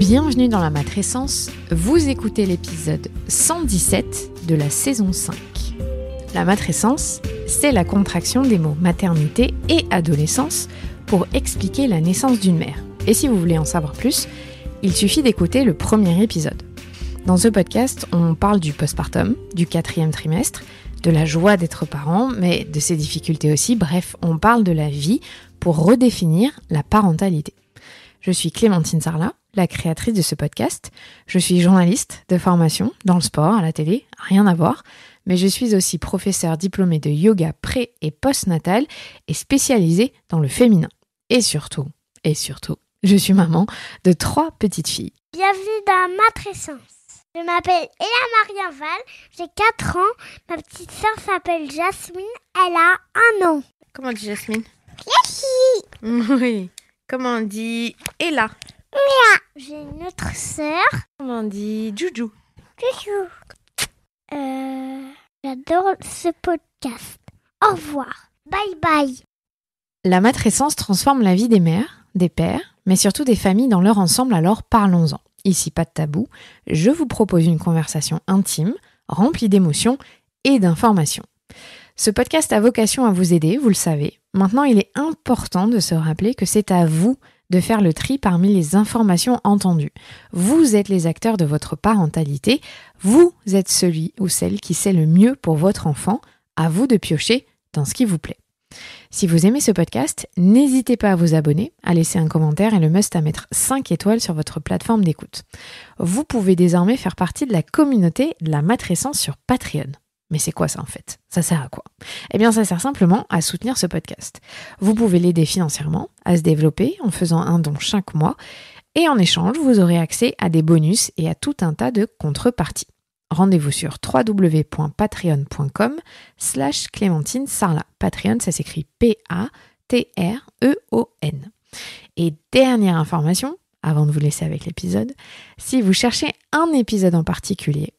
Bienvenue dans la matrescence, vous écoutez l'épisode 117 de la saison 5. La matrescence, c'est la contraction des mots maternité et adolescence pour expliquer la naissance d'une mère. Et si vous voulez en savoir plus, il suffit d'écouter le premier épisode. Dans ce podcast, on parle du postpartum, du 4e trimestre, de la joie d'être parent, mais de ses difficultés aussi. Bref, on parle de la vie pour redéfinir la parentalité. Je suis Clémentine Sarlat, la créatrice de ce podcast. Je suis journaliste de formation dans le sport, à la télé, rien à voir, mais je suis aussi professeure diplômée de yoga pré- et post-natal et spécialisée dans le féminin. Et surtout, je suis maman de 3 petites filles. Bienvenue dans la matrescence. Je m'appelle Ella Marienval, j'ai 4 ans. Ma petite sœur s'appelle Jasmine, elle a 1 an. Comment on dit Jasmine? Leslie. Oui. Comment on dit Ella? Mia. J'ai une autre sœur. Comment on dit Juju? Chouchou. J'adore ce podcast. Au revoir. Bye bye. La matrescence transforme la vie des mères, des pères, mais surtout des familles dans leur ensemble, alors parlons-en. Ici, pas de tabou, je vous propose une conversation intime, remplie d'émotions et d'informations. Ce podcast a vocation à vous aider, vous le savez. Maintenant, il est important de se rappeler que c'est à vous de faire le tri parmi les informations entendues. Vous êtes les acteurs de votre parentalité, vous êtes celui ou celle qui sait le mieux pour votre enfant, à vous de piocher dans ce qui vous plaît. Si vous aimez ce podcast, n'hésitez pas à vous abonner, à laisser un commentaire et le must à mettre 5 étoiles sur votre plateforme d'écoute. Vous pouvez désormais faire partie de la communauté de la matrescence sur Patreon. Mais c'est quoi ça en fait? Ça sert à quoi? Eh bien ça sert simplement à soutenir ce podcast. Vous pouvez l'aider financièrement à se développer en faisant un don chaque mois et en échange vous aurez accès à des bonus et à tout un tas de contreparties. Rendez-vous sur www.patreon.com/Clémentine Sarlat. Patreon, ça s'écrit Patreon. Et dernière information, avant de vous laisser avec l'épisode, si vous cherchez un épisode en particulier,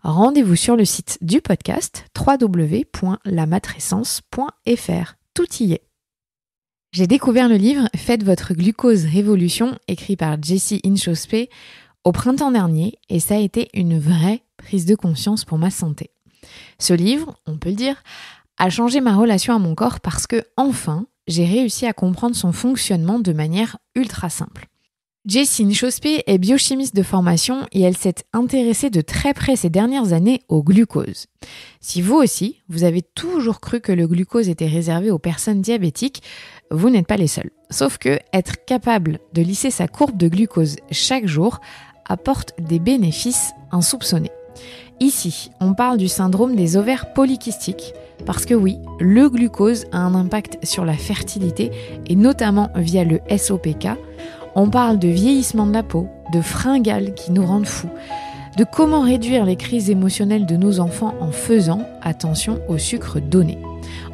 rendez-vous sur le site du podcast www.lamatrescence.fr. Tout y est. J'ai découvert le livre « Faites votre glucose révolution » écrit par Jessie Inchauspé au printemps dernier et ça a été une vraie prise de conscience pour ma santé. Ce livre, on peut le dire, a changé ma relation à mon corps parce que, enfin, j'ai réussi à comprendre son fonctionnement de manière ultra simple. Jessie Inchauspé est biochimiste de formation et elle s'est intéressée de très près ces dernières années au glucose. Si vous aussi, vous avez toujours cru que le glucose était réservé aux personnes diabétiques, vous n'êtes pas les seuls. Sauf que être capable de lisser sa courbe de glucose chaque jour apporte des bénéfices insoupçonnés. Ici, on parle du syndrome des ovaires polykystiques, parce que oui, le glucose a un impact sur la fertilité et notamment via le SOPK. On parle de vieillissement de la peau, de fringales qui nous rendent fous, de comment réduire les crises émotionnelles de nos enfants en faisant attention au sucre donné.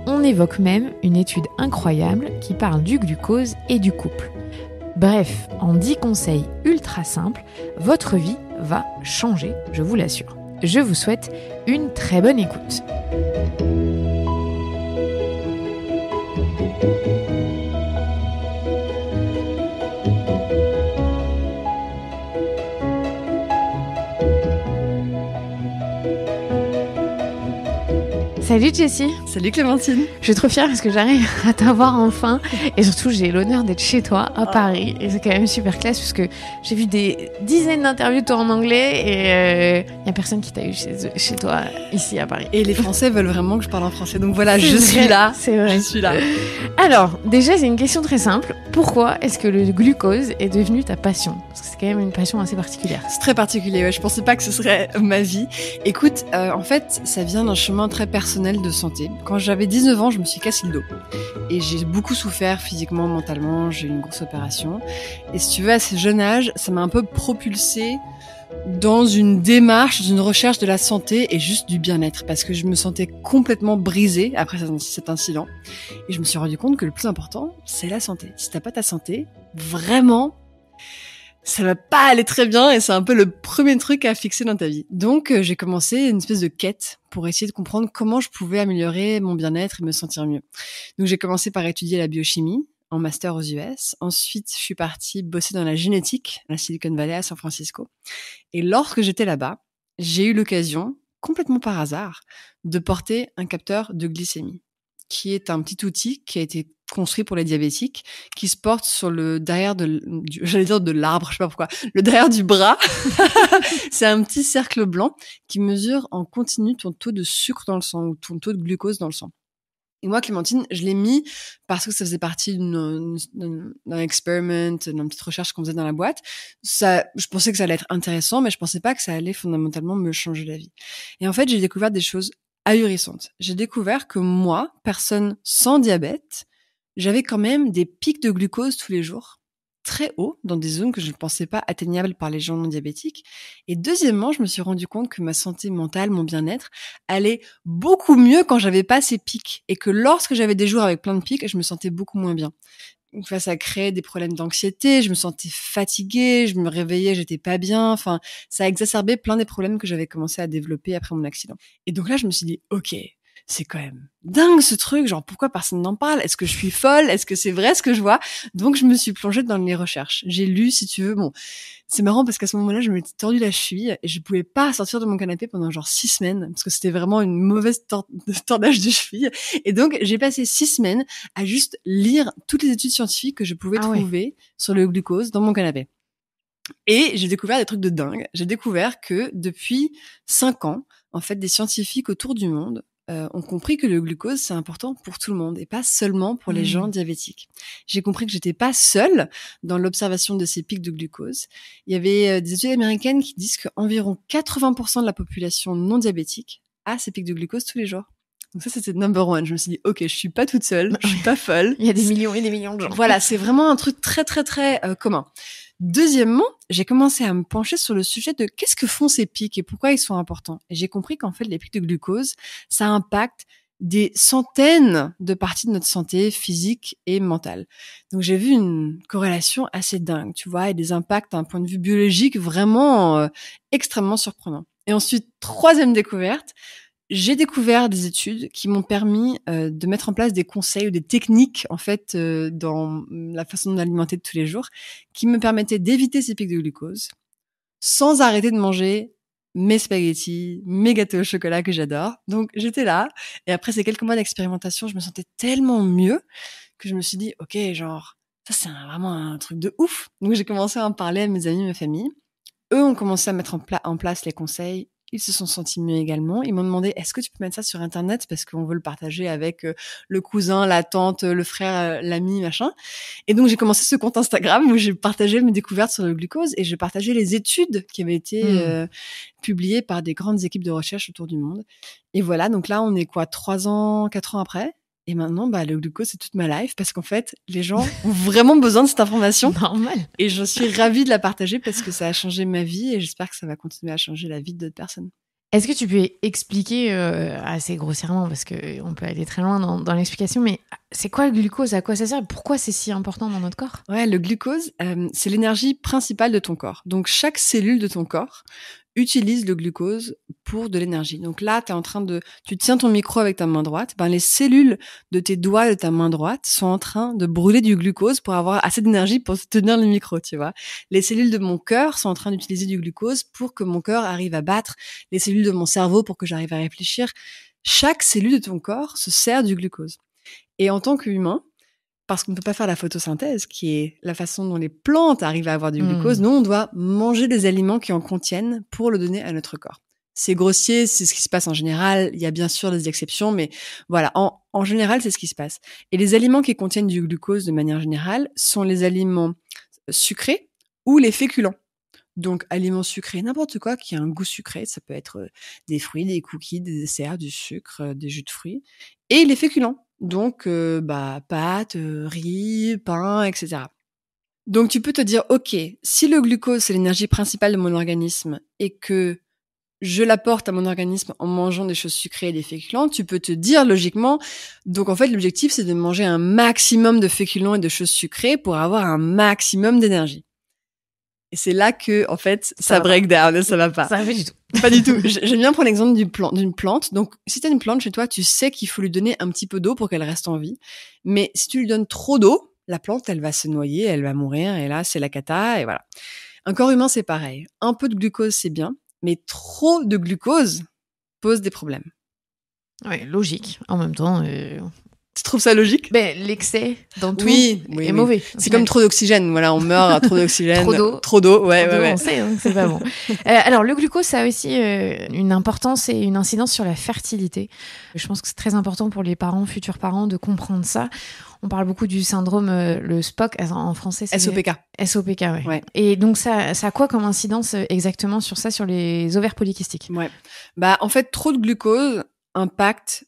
On évoque même une étude incroyable qui parle du glucose et du couple. Bref, en 10 conseils ultra simples, votre vie va changer, je vous l'assure. Je vous souhaite une très bonne écoute. Salut Jessie. Salut Clémentine. Je suis trop fière parce que j'arrive à t'avoir enfin et surtout j'ai l'honneur d'être chez toi à Paris et c'est quand même super classe parce que j'ai vu des dizaines d'interviews de toi en anglais et il n'y a personne qui t'a eu chez toi ici à Paris. Et les Français veulent vraiment que je parle en français donc voilà, je suis là. C'est vrai. Je suis là. Alors déjà c'est une question très simple. Pourquoi est-ce que le glucose est devenu ta passion? Parce que c'est quand même une passion assez particulière. C'est très particulier, ouais. Je pensais pas que ce serait ma vie. Écoute, en fait ça vient d'un chemin très personnel de santé. Quand j'avais 19 ans, je me suis cassé le dos. Et j'ai beaucoup souffert physiquement, mentalement, j'ai eu une grosse opération. Et si tu veux, à ce jeune âge, ça m'a un peu propulsée dans une démarche, dans une recherche de la santé et juste du bien-être. Parce que je me sentais complètement brisée après cet incident. Et je me suis rendu compte que le plus important, c'est la santé. Si t'as pas ta santé, vraiment, ça va pas aller très bien et c'est un peu le premier truc à fixer dans ta vie. Donc, j'ai commencé une espèce de quête pour essayer de comprendre comment je pouvais améliorer mon bien-être et me sentir mieux. Donc, j'ai commencé par étudier la biochimie en master aux US. Ensuite, je suis partie bosser dans la génétique à la Silicon Valley à San Francisco. Et lorsque j'étais là-bas, j'ai eu l'occasion, complètement par hasard, de porter un capteur de glycémie, qui est un petit outil qui a été construit pour les diabétiques, qui se porte sur le derrière j'allais dire de l'arbre, je sais pas pourquoi, le derrière du bras. C'est un petit cercle blanc qui mesure en continu ton taux de sucre dans le sang ou ton taux de glucose dans le sang. Et moi, Clémentine, je l'ai mis parce que ça faisait partie d'un experiment, d'une petite recherche qu'on faisait dans la boîte. Je pensais que ça allait être intéressant, mais je pensais pas que ça allait fondamentalement me changer la vie. Et en fait, j'ai découvert des choses ahurissantes. J'ai découvert que moi, personne sans diabète, j'avais quand même des pics de glucose tous les jours, très hauts, dans des zones que je ne pensais pas atteignables par les gens non diabétiques. Et deuxièmement, je me suis rendu compte que ma santé mentale, mon bien-être, allait beaucoup mieux quand j'avais pas ces pics. Et que lorsque j'avais des jours avec plein de pics, je me sentais beaucoup moins bien. Donc, ça créait des problèmes d'anxiété, je me sentais fatiguée, je me réveillais, j'étais pas bien. Enfin, ça a exacerbé plein des problèmes que j'avais commencé à développer après mon accident. Et donc là, je me suis dit, ok, c'est quand même dingue ce truc, genre pourquoi personne n'en parle? Est-ce que je suis folle? Est-ce que c'est vrai ce que je vois? Donc je me suis plongée dans les recherches. J'ai lu, si tu veux, bon, c'est marrant parce qu'à ce moment-là, je m'étais tordu la cheville et je pouvais pas sortir de mon canapé pendant genre 6 semaines parce que c'était vraiment une mauvaise tordage de cheville. Et donc j'ai passé 6 semaines à juste lire toutes les études scientifiques que je pouvais trouver sur le glucose dans mon canapé. Et j'ai découvert des trucs de dingue. J'ai découvert que depuis 5 ans, en fait, des scientifiques autour du monde ont compris que le glucose, c'est important pour tout le monde et pas seulement pour les gens diabétiques. J'ai compris que j'étais pas seule dans l'observation de ces pics de glucose. Il y avait des études américaines qui disent qu'environ 80% de la population non diabétique a ces pics de glucose tous les jours. Donc ça, c'était number one. Je me suis dit, ok, je suis pas toute seule, je suis pas folle. Il y a des millions et des millions de gens. Voilà, c'est vraiment un truc très, très, très commun. Deuxièmement, j'ai commencé à me pencher sur le sujet de qu'est-ce que font ces pics et pourquoi ils sont importants. Et j'ai compris qu'en fait, les pics de glucose, ça impacte des centaines de parties de notre santé physique et mentale. Donc j'ai vu une corrélation assez dingue, tu vois, et des impacts d'un point de vue biologique vraiment extrêmement surprenants. Et ensuite, troisième découverte, j'ai découvert des études qui m'ont permis de mettre en place des conseils ou des techniques en fait dans la façon de m'alimenter de tous les jours qui me permettaient d'éviter ces pics de glucose sans arrêter de manger mes spaghettis, mes gâteaux au chocolat que j'adore. Donc j'étais là et après ces quelques mois d'expérimentation, je me sentais tellement mieux que je me suis dit OK, genre ça c'est vraiment un truc de ouf. Donc j'ai commencé à en parler à mes amis, ma famille. Eux ont commencé à mettre en place les conseils. Ils se sont sentis mieux également. Ils m'ont demandé, est-ce que tu peux mettre ça sur Internet parce qu'on veut le partager avec le cousin, la tante, le frère, l'ami, machin. Et donc, j'ai commencé ce compte Instagram où j'ai partagé mes découvertes sur le glucose et j'ai partagé les études qui avaient été publiées par des grandes équipes de recherche autour du monde. Et voilà, donc là, on est 3 ans, 4 ans après. Et maintenant, le glucose, c'est toute ma life parce qu'en fait, les gens ont vraiment besoin de cette information. Normal. Et je suis ravie de la partager parce que ça a changé ma vie et j'espère que ça va continuer à changer la vie d'autres personnes. Est-ce que tu peux expliquer assez grossièrement, parce qu'on peut aller très loin dans l'explication, mais c'est quoi le glucose? À quoi ça sert? Pourquoi c'est si important dans notre corps? Ouais, le glucose, c'est l'énergie principale de ton corps. Donc, chaque cellule de ton corps utilise le glucose pour de l'énergie. Donc là, tu tiens ton micro avec ta main droite. Les cellules de tes doigts et de ta main droite sont en train de brûler du glucose pour avoir assez d'énergie pour tenir le micro, tu vois. Les cellules de mon cœur sont en train d'utiliser du glucose pour que mon cœur arrive à battre. Les cellules de mon cerveau pour que j'arrive à réfléchir. Chaque cellule de ton corps se sert du glucose. Et en tant qu'humain, parce qu'on ne peut pas faire la photosynthèse, qui est la façon dont les plantes arrivent à avoir du glucose, nous, on doit manger des aliments qui en contiennent pour le donner à notre corps. C'est grossier, c'est ce qui se passe en général. Il y a bien sûr des exceptions, mais voilà, en général, c'est ce qui se passe. Et les aliments qui contiennent du glucose de manière générale sont les aliments sucrés ou les féculents. Donc, aliments sucrés, n'importe quoi qui a un goût sucré. Ça peut être des fruits, des cookies, des desserts, du sucre, des jus de fruits. Et les féculents. Donc, pâtes, riz, pain, etc. Donc, tu peux te dire, OK, si le glucose, c'est l'énergie principale de mon organisme et que je l'apporte à mon organisme en mangeant des choses sucrées et des féculents, tu peux te dire logiquement, donc en fait, l'objectif, c'est de manger un maximum de féculents et de choses sucrées pour avoir un maximum d'énergie. Et c'est là que, en fait, ça break down et ça va pas. Ça va pas du tout. Pas du tout. J'aime bien prendre l'exemple d'une plante. Donc, si t'as une plante chez toi, tu sais qu'il faut lui donner un petit peu d'eau pour qu'elle reste en vie. Mais si tu lui donnes trop d'eau, la plante, elle va se noyer, elle va mourir, et là, c'est la cata, et voilà. Un corps humain, c'est pareil. Un peu de glucose, c'est bien, mais trop de glucose pose des problèmes. Ouais, logique. En même temps, Tu trouves ça logique? l'excès dans tout Oui, est mauvais. C'est comme trop d'oxygène. Voilà, on meurt à trop d'oxygène. Trop d'eau. Ouais. On sait que c'est pas bon. Alors, le glucose, ça a aussi une importance et une incidence sur la fertilité. Je pense que c'est très important pour les parents, futurs parents, de comprendre ça. On parle beaucoup du syndrome, le SPOC, en français, c'est SOPK. SOPK, Ouais. Et donc, ça a quoi comme incidence exactement sur ça, sur les ovaires polykystiques? Ouais. En fait, trop de glucose impacte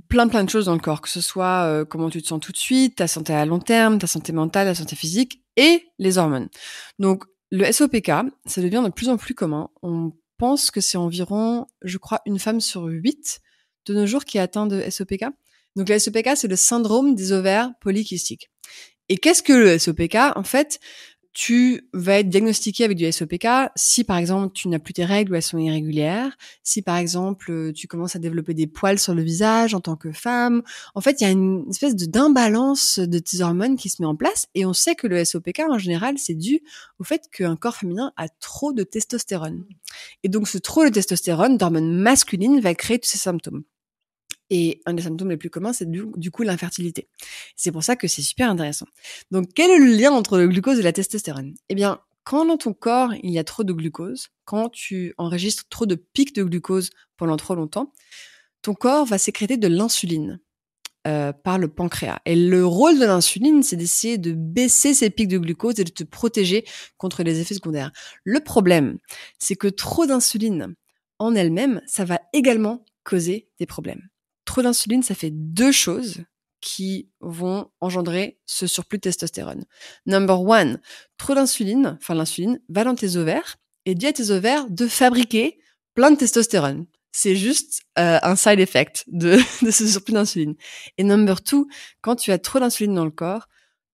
plein de choses dans le corps, que ce soit comment tu te sens tout de suite, ta santé à long terme, ta santé mentale, ta santé physique et les hormones. Donc, le SOPK, ça devient de plus en plus commun. On pense que c'est environ, je crois, une femme sur 8 de nos jours qui est atteinte de SOPK. Donc, le SOPK, c'est le syndrome des ovaires polykystiques. Et qu'est-ce que le SOPK? En fait, tu vas être diagnostiqué avec du SOPK si, par exemple, tu n'as plus tes règles ou elles sont irrégulières, si, par exemple, tu commences à développer des poils sur le visage en tant que femme. En fait, il y a une espèce d'imbalance de tes hormones qui se met en place, et on sait que le SOPK, en général, c'est dû au fait qu'un corps féminin a trop de testostérone. Et donc, ce trop de testostérone, d'hormones masculines, va créer tous ces symptômes. Et un des symptômes les plus communs, c'est du coup l'infertilité. C'est pour ça que c'est super intéressant. Donc, quel est le lien entre le glucose et la testostérone? Eh bien, quand dans ton corps, il y a trop de glucose, quand tu enregistres trop de pics de glucose pendant trop longtemps, ton corps va sécréter de l'insuline par le pancréas. Et le rôle de l'insuline, c'est d'essayer de baisser ces pics de glucose et de te protéger contre les effets secondaires. Le problème, c'est que trop d'insuline en elle-même, ça va également causer des problèmes. Trop d'insuline, ça fait 2 choses qui vont engendrer ce surplus de testostérone. Number 1, trop d'insuline, l'insuline, va dans tes ovaires et dit à tes ovaires de fabriquer plein de testostérone. C'est juste un side effect de ce surplus d'insuline. Et number 2, quand tu as trop d'insuline dans le corps,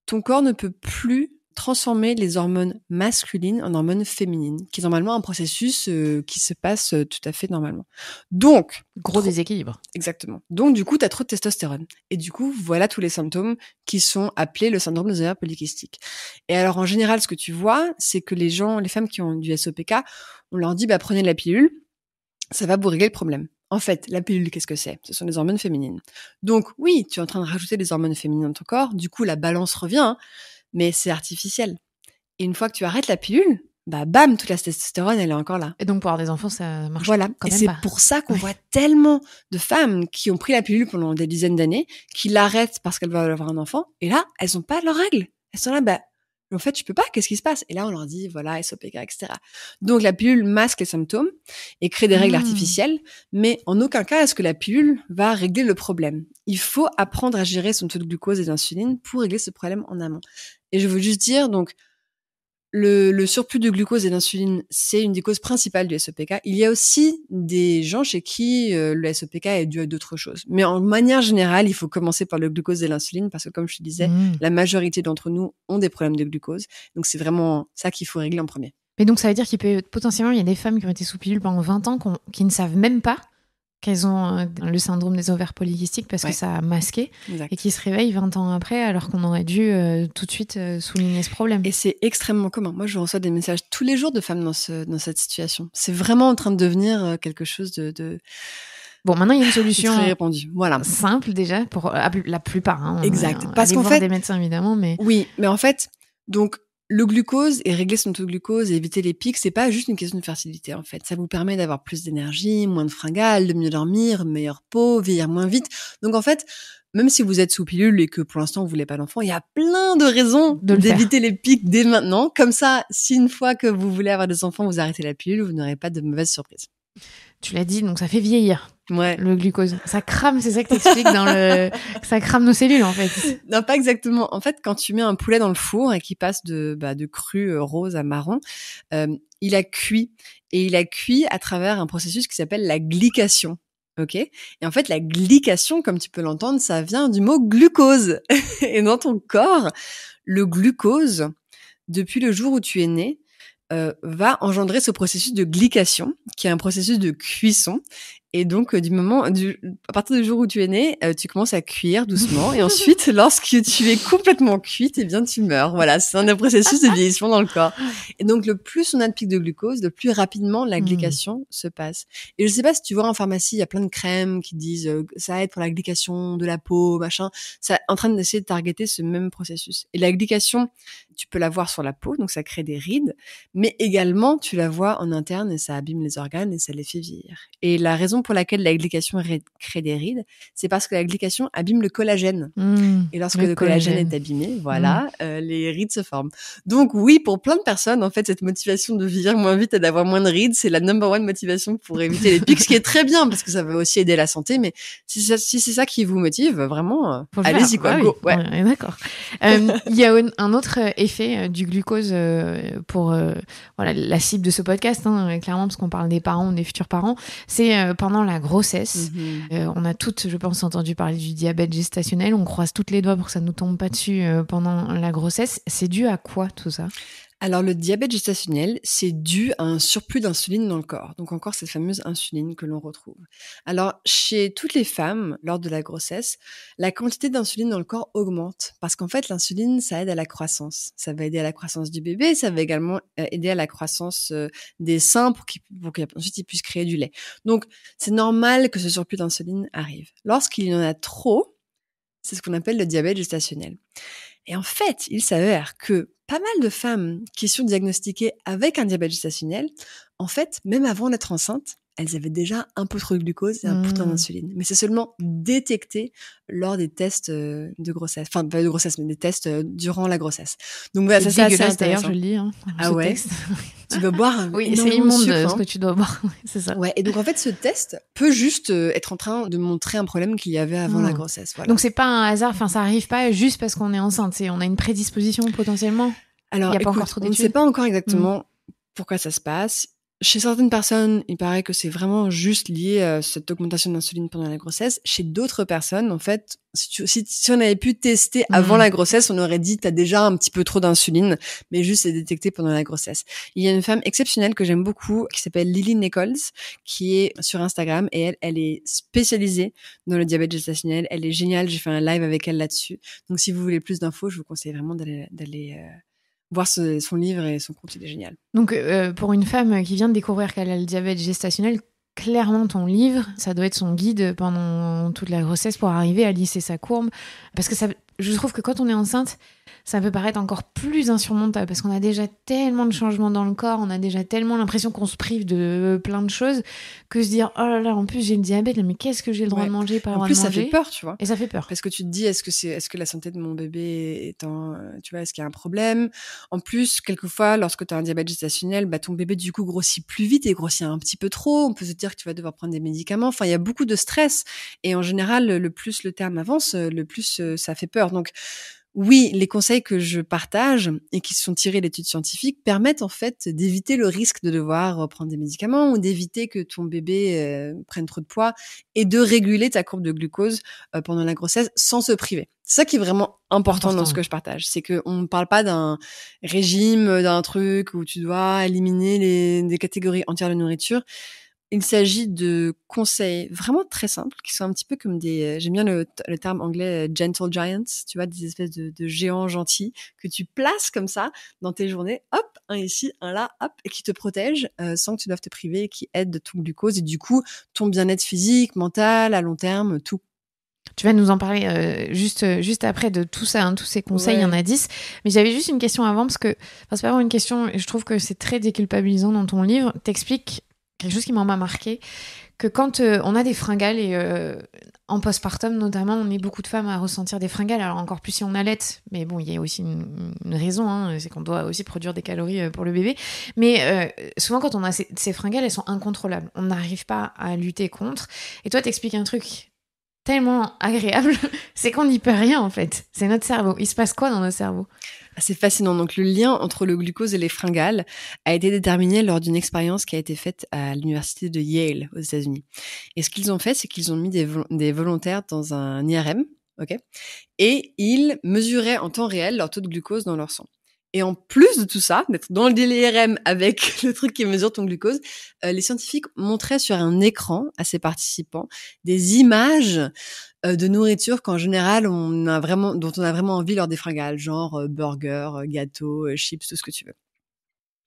ton corps ne peut plus transformer les hormones masculines en hormones féminines, qui est normalement un processus qui se passe tout à fait normalement. Donc, gros déséquilibre. Exactement. Donc, du coup, tu as trop de testostérone. Et du coup, voilà tous les symptômes qui sont appelés le syndrome des ovaires polykystiques. Et alors, en général, ce que tu vois, c'est que les femmes qui ont du SOPK, on leur dit, prenez de la pilule, ça va vous régler le problème. En fait, la pilule, qu'est-ce que c'est? Ce sont des hormones féminines. Donc, oui, tu es en train de rajouter des hormones féminines dans ton corps, du coup, la balance revient, mais c'est artificiel. Et une fois que tu arrêtes la pilule, bam, toute la testostérone, elle est encore là. Et donc, pour avoir des enfants, ça marche voilà. quand même pas. Et c'est pour ça qu'on voit tellement de femmes qui ont pris la pilule pendant des dizaines d'années, qui l'arrêtent parce qu'elles veulent avoir un enfant, et là, elles n'ont pas leurs règles. Elles sont là, en fait, je peux pas, qu'est-ce qui se passe? Et là, on leur dit, voilà, SOPK, etc. Donc, la pilule masque les symptômes et crée des règles artificielles, mais en aucun cas est-ce que la pilule va régler le problème. Il faut apprendre à gérer son taux de glucose et d'insuline pour régler ce problème en amont. Et je veux juste dire, donc, le surplus de glucose et d'insuline, c'est une des causes principales du SOPK. Il y a aussi des gens chez qui le SOPK est dû à d'autres choses. Mais en manière générale, il faut commencer par le glucose et l'insuline parce que, comme je te disais, la majorité d'entre nous ont des problèmes de glucose. Donc, c'est vraiment ça qu'il faut régler en premier. Mais donc, ça veut dire qu'il peut potentiellement, il y a des femmes qui ont été sous pilule pendant 20 ans qui ne savent même pas qu'elles ont le syndrome des ovaires polykystiques parce que ça a masqué, et qui se réveillent 20 ans après alors qu'on aurait dû tout de suite souligner ce problème. Et c'est extrêmement commun. Moi, je reçois des messages tous les jours de femmes dans cette situation. C'est vraiment en train de devenir quelque chose de... Bon, maintenant, il y a une solution très répandue. Voilà. Simple déjà pour la plupart. Hein. Exact. Parce qu'en fait, des médecins, évidemment, mais... Oui, mais en fait, donc... Le glucose et régler son taux de glucose et éviter les pics, c'est pas juste une question de fertilité, en fait. Ça vous permet d'avoir plus d'énergie, moins de fringales, de mieux dormir, meilleure peau, vieillir moins vite. Donc, en fait, même si vous êtes sous pilule et que pour l'instant vous voulez pas d'enfant, il y a plein de raisons d'éviter les pics dès maintenant. Comme ça, si une fois que vous voulez avoir des enfants, vous arrêtez la pilule, vous n'aurez pas de mauvaises surprises. Tu l'as dit, donc ça fait vieillir. Ouais. Le glucose. Ça crame, c'est ça que t'expliques ça crame nos cellules, en fait. Non, pas exactement. En fait, quand tu mets un poulet dans le four et qu'il passe de cru rose à marron, il a cuit. Et il a cuit à travers un processus qui s'appelle la glycation. Ok? Et en fait, la glycation, comme tu peux l'entendre, ça vient du mot glucose. Et dans ton corps, le glucose, depuis le jour où tu es né, va engendrer ce processus de glycation, qui est un processus de cuisson. Et donc, à partir du jour où tu es né, tu commences à cuire doucement. Et ensuite, lorsque tu es complètement cuite, eh bien, tu meurs. Voilà, c'est un processus de vieillissement dans le corps. Et donc, le plus on a de pics de glucose, le plus rapidement la glycation se passe. Et je sais pas si tu vois en pharmacie, il y a plein de crèmes qui disent ça aide pour la glycation de la peau, machin. Ça est en train d'essayer de targeter ce même processus. Et la glycation, tu peux la voir sur la peau, donc ça crée des rides, mais également tu la vois en interne et ça abîme les organes et ça les fait vieillir. Et la raison pour laquelle la glycation crée des rides, c'est parce que la glycation abîme le collagène. Et lorsque le collagène est abîmé, voilà, les rides se forment. Donc oui, pour plein de personnes, en fait, cette motivation de vieillir moins vite et d'avoir moins de rides, c'est la number one motivation pour éviter les pics, ce qui est très bien parce que ça va aussi aider la santé. Mais si c'est ça qui vous motive, vraiment, allez-y quoi, go. Ouais, d'accord. Il y a un autre effet du glucose pour la cible de ce podcast, clairement, parce qu'on parle des parents ou des futurs parents, c'est pendant la grossesse. On a toutes, je pense, entendu parler du diabète gestationnel. On croise toutes les doigts pour que ça ne nous tombe pas dessus pendant la grossesse. C'est dû à quoi tout ça ? Alors, le diabète gestationnel, c'est dû à un surplus d'insuline dans le corps. Donc, encore cette fameuse insuline que l'on retrouve. Alors, chez toutes les femmes, lors de la grossesse, la quantité d'insuline dans le corps augmente. Parce qu'en fait, l'insuline, ça aide à la croissance. Ça va aider à la croissance du bébé. Ça va également aider à la croissance des seins pour qu'ensuite ils puissent créer du lait. Donc, c'est normal que ce surplus d'insuline arrive. Lorsqu'il y en a trop, c'est ce qu'on appelle le diabète gestationnel. Et en fait, il s'avère que pas mal de femmes qui sont diagnostiquées avec un diabète gestationnel, en fait, même avant d'être enceintes, elles avaient déjà un peu trop de glucose et un peu trop d'insuline. Mais c'est seulement détecté lors des tests de grossesse. Enfin, pas de grossesse, mais des tests durant la grossesse. Donc voilà, ça c'est assez intéressant. D'ailleurs, je le lis. Ah ouais. Tu dois boire oui, c'est immonde ce que tu dois boire. C'est ça. Ouais. Et donc en fait, ce test peut juste être en train de montrer un problème qu'il y avait avant la grossesse. Voilà. Donc c'est pas un hasard. Enfin, ça arrive pas juste parce qu'on est enceinte. On a une prédisposition potentiellement. Alors, écoute, on ne sait pas encore exactement pourquoi ça se passe. Chez certaines personnes, il paraît que c'est vraiment juste lié à cette augmentation d'insuline pendant la grossesse. Chez d'autres personnes, en fait, si on avait pu tester avant la grossesse, on aurait dit t'as déjà un petit peu trop d'insuline, mais juste c'est détecté pendant la grossesse. Il y a une femme exceptionnelle que j'aime beaucoup qui s'appelle Lily Nichols, qui est sur Instagram et elle est spécialisée dans le diabète gestationnel. Elle est géniale. J'ai fait un live avec elle là-dessus. Donc si vous voulez plus d'infos, je vous conseille vraiment d'aller voir son livre et son compte, il est génial. Donc, pour une femme qui vient de découvrir qu'elle a le diabète gestationnel, clairement, ton livre, ça doit être son guide pendant toute la grossesse pour arriver à lisser sa courbe. Parce que je trouve que quand on est enceinte, ça peut paraître encore plus insurmontable parce qu'on a déjà tellement de changements dans le corps, on a déjà tellement l'impression qu'on se prive de plein de choses que se dire, oh là là, en plus j'ai le diabète, mais qu'est-ce que j'ai le droit de manger, pas le droit de manger. En plus, ça fait peur, tu vois. Et ça fait peur. Parce que tu te dis, est-ce que la santé de mon bébé tu vois, est-ce qu'il y a un problème? En plus, quelquefois, lorsque tu as un diabète gestationnel, ton bébé, du coup, grossit plus vite et grossit un petit peu trop. On peut se dire que tu vas devoir prendre des médicaments. Enfin, il y a beaucoup de stress. Et en général, le plus le terme avance, le plus ça fait peur. Donc, oui, les conseils que je partage et qui sont tirés d'études scientifiques permettent en fait d'éviter le risque de devoir prendre des médicaments ou d'éviter que ton bébé prenne trop de poids et de réguler ta courbe de glucose pendant la grossesse sans se priver. C'est ça qui est vraiment important dans ce que je partage. C'est qu'on ne parle pas d'un régime, d'un truc où tu dois éliminer des catégories entières de nourriture. Il s'agit de conseils vraiment très simples qui sont un petit peu comme j'aime bien le terme anglais gentle giants, tu vois, des espèces de géants gentils que tu places comme ça dans tes journées, hop, un ici, un là, hop, et qui te protègent sans que tu doives te priver, qui aident de ton glucose et du coup ton bien-être physique, mental, à long terme, tout. Tu vas nous en parler juste après de tout ça, tous ces conseils, il y en a 10. Mais j'avais juste une question avant parce que, c'est pas vraiment une question, et je trouve que c'est très déculpabilisant dans ton livre. T'expliques quelque chose qui m'a marqué, que quand on a des fringales, et en postpartum notamment, on est beaucoup de femmes à ressentir des fringales, alors encore plus si on allait, mais bon, il y a aussi une raison, c'est qu'on doit aussi produire des calories pour le bébé, mais souvent quand on a ces fringales, elles sont incontrôlables, on n'arrive pas à lutter contre, et toi t'expliques un truc tellement agréable, c'est qu'on n'y peut rien en fait, c'est notre cerveau. Il se passe quoi dans notre cerveau ? C'est fascinant. Donc, le lien entre le glucose et les fringales a été déterminé lors d'une expérience qui a été faite à l'université de Yale aux États-Unis. Et ce qu'ils ont fait, c'est qu'ils ont mis des volontaires dans un IRM, ok, et ils mesuraient en temps réel leur taux de glucose dans leur sang. Et en plus de tout ça, d'être dans l'IRM avec le truc qui mesure ton glucose, les scientifiques montraient sur un écran à ces participants des images de nourriture qu'en général dont on a vraiment envie lors des fringales, genre burger, gâteau, chips, tout ce que tu veux.